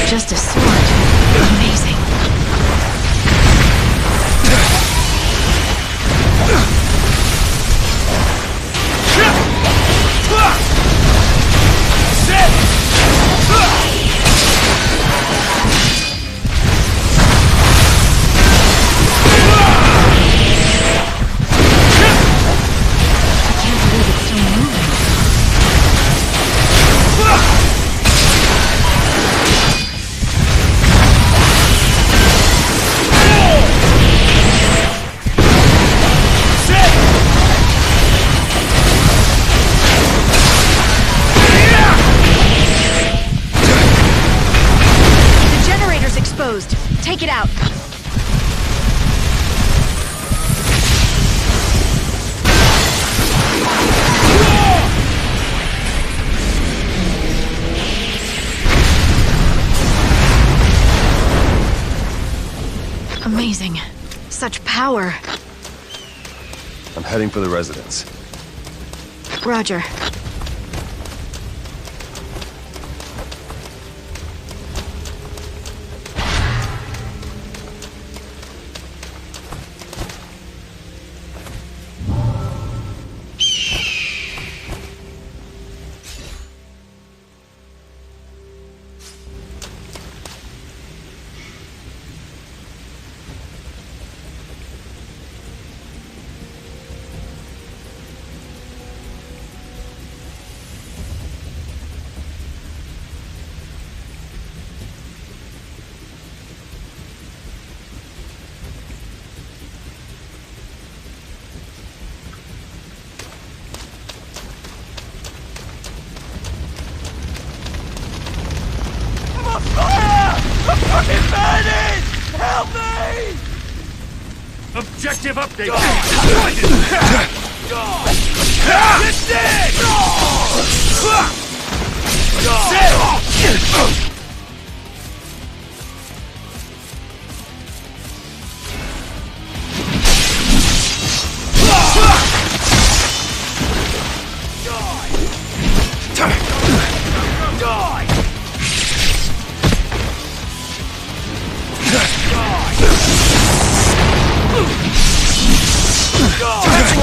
Just a sword. Amazing. Take it out. Amazing. Such power. I'm heading for the residence. Roger. Objective update! Catching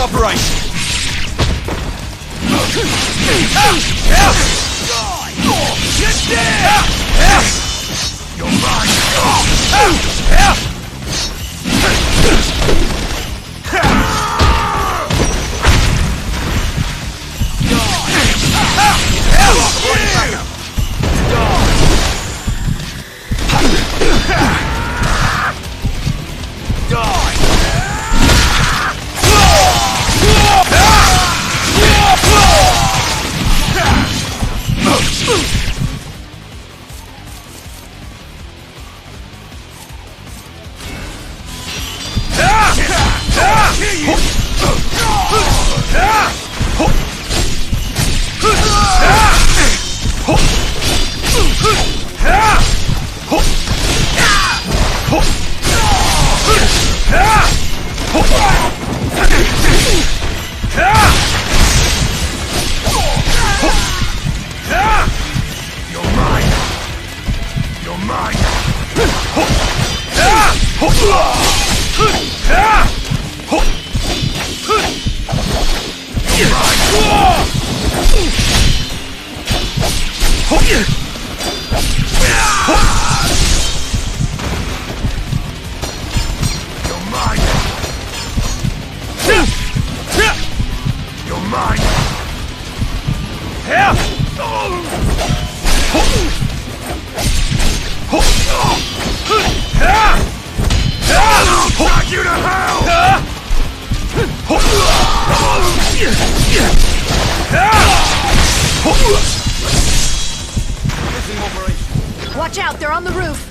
Watch out, they're on the roof.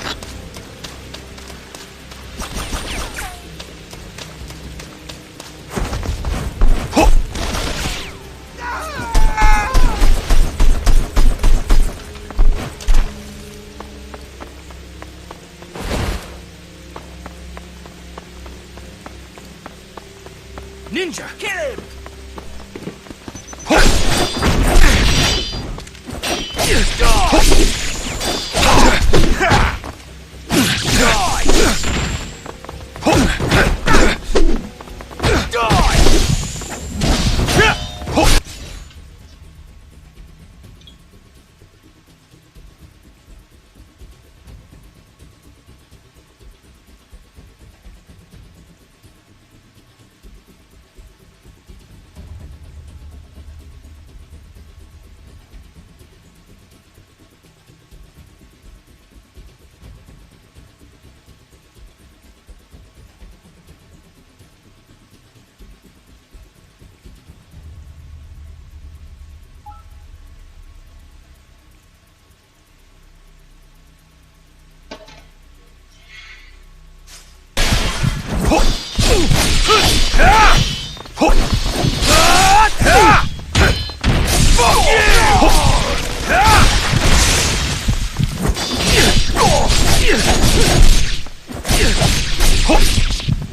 Ninja, kill him!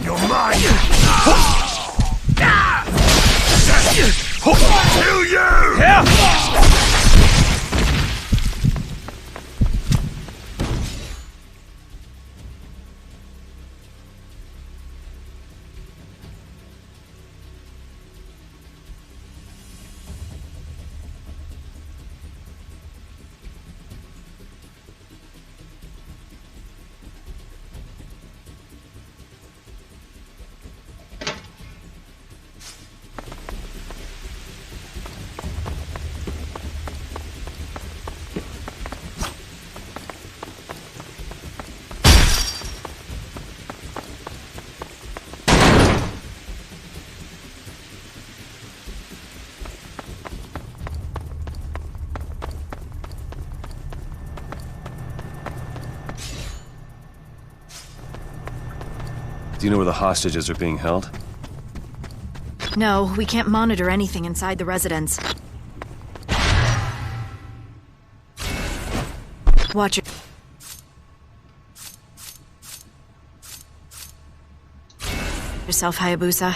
You're mine! Kill you! Do you know where the hostages are being held? No, we can't monitor anything inside the residence. Watch yourself, Hayabusa.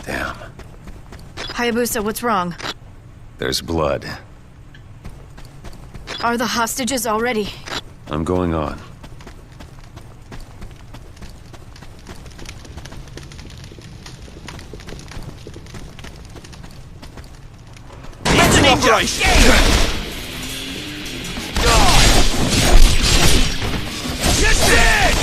Damn. Hayabusa, what's wrong? There's blood. Are the hostages already? I'm going on. Christ! Just it!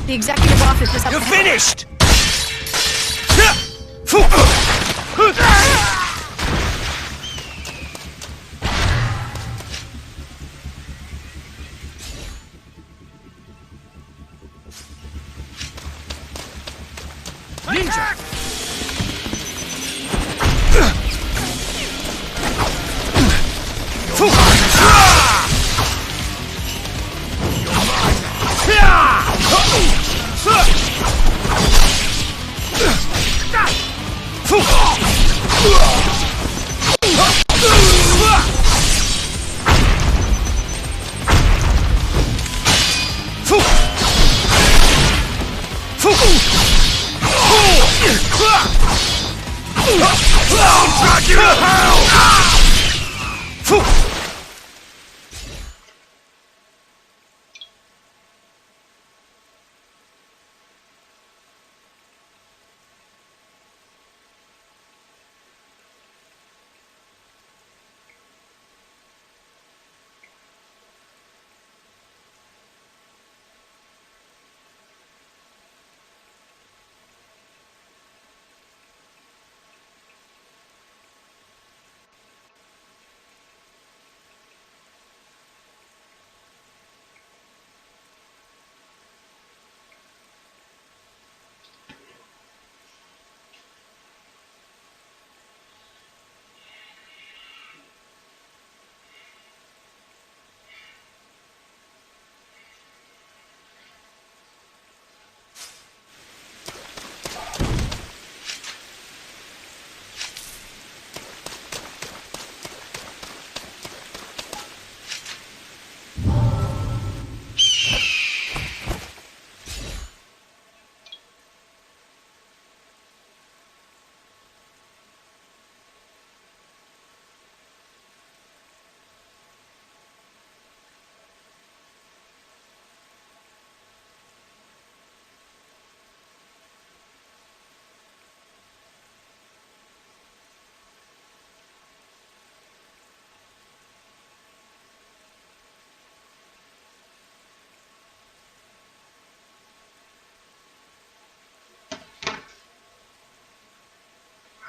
The executive office is up You're ahead. finished! Ninja! Drag you to hell!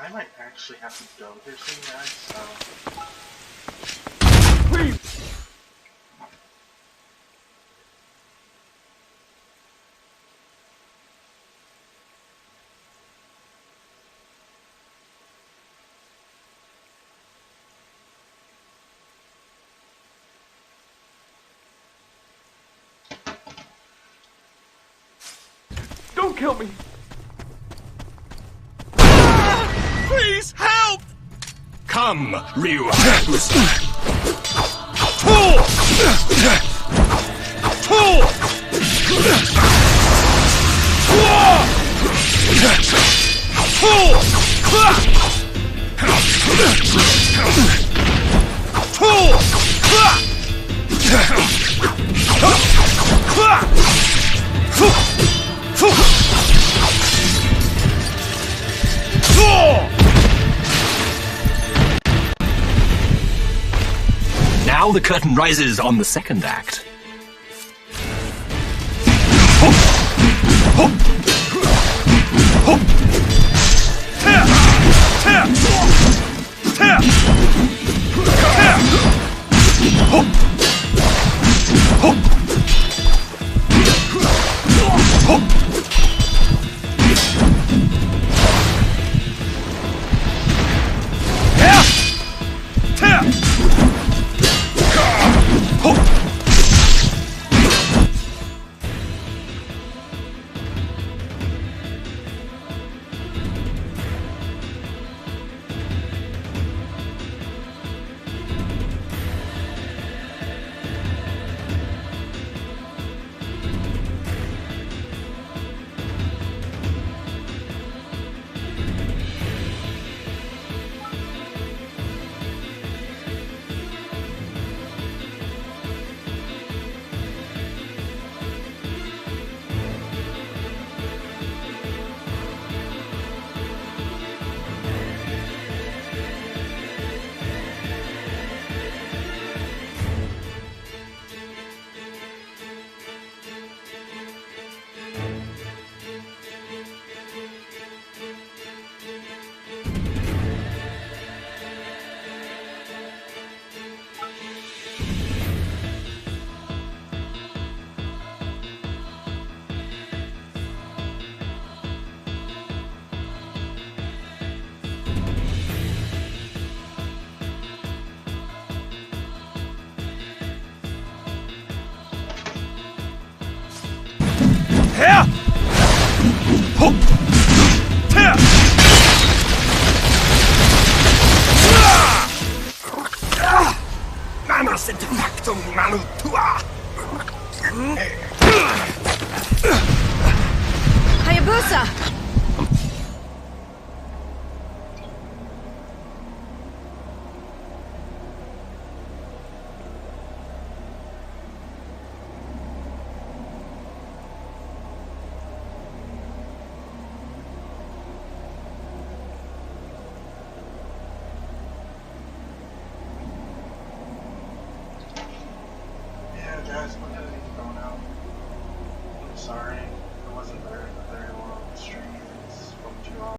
I might actually have to go here soon, guys, so... kill me. Please help! Come, Ryu. Now the curtain rises on the second act. Manus intefactum manu tua! Hayabusa! Yeah, guys, we're gonna need to go now. I'm sorry. It wasn't very long stream. It's from 2 hours.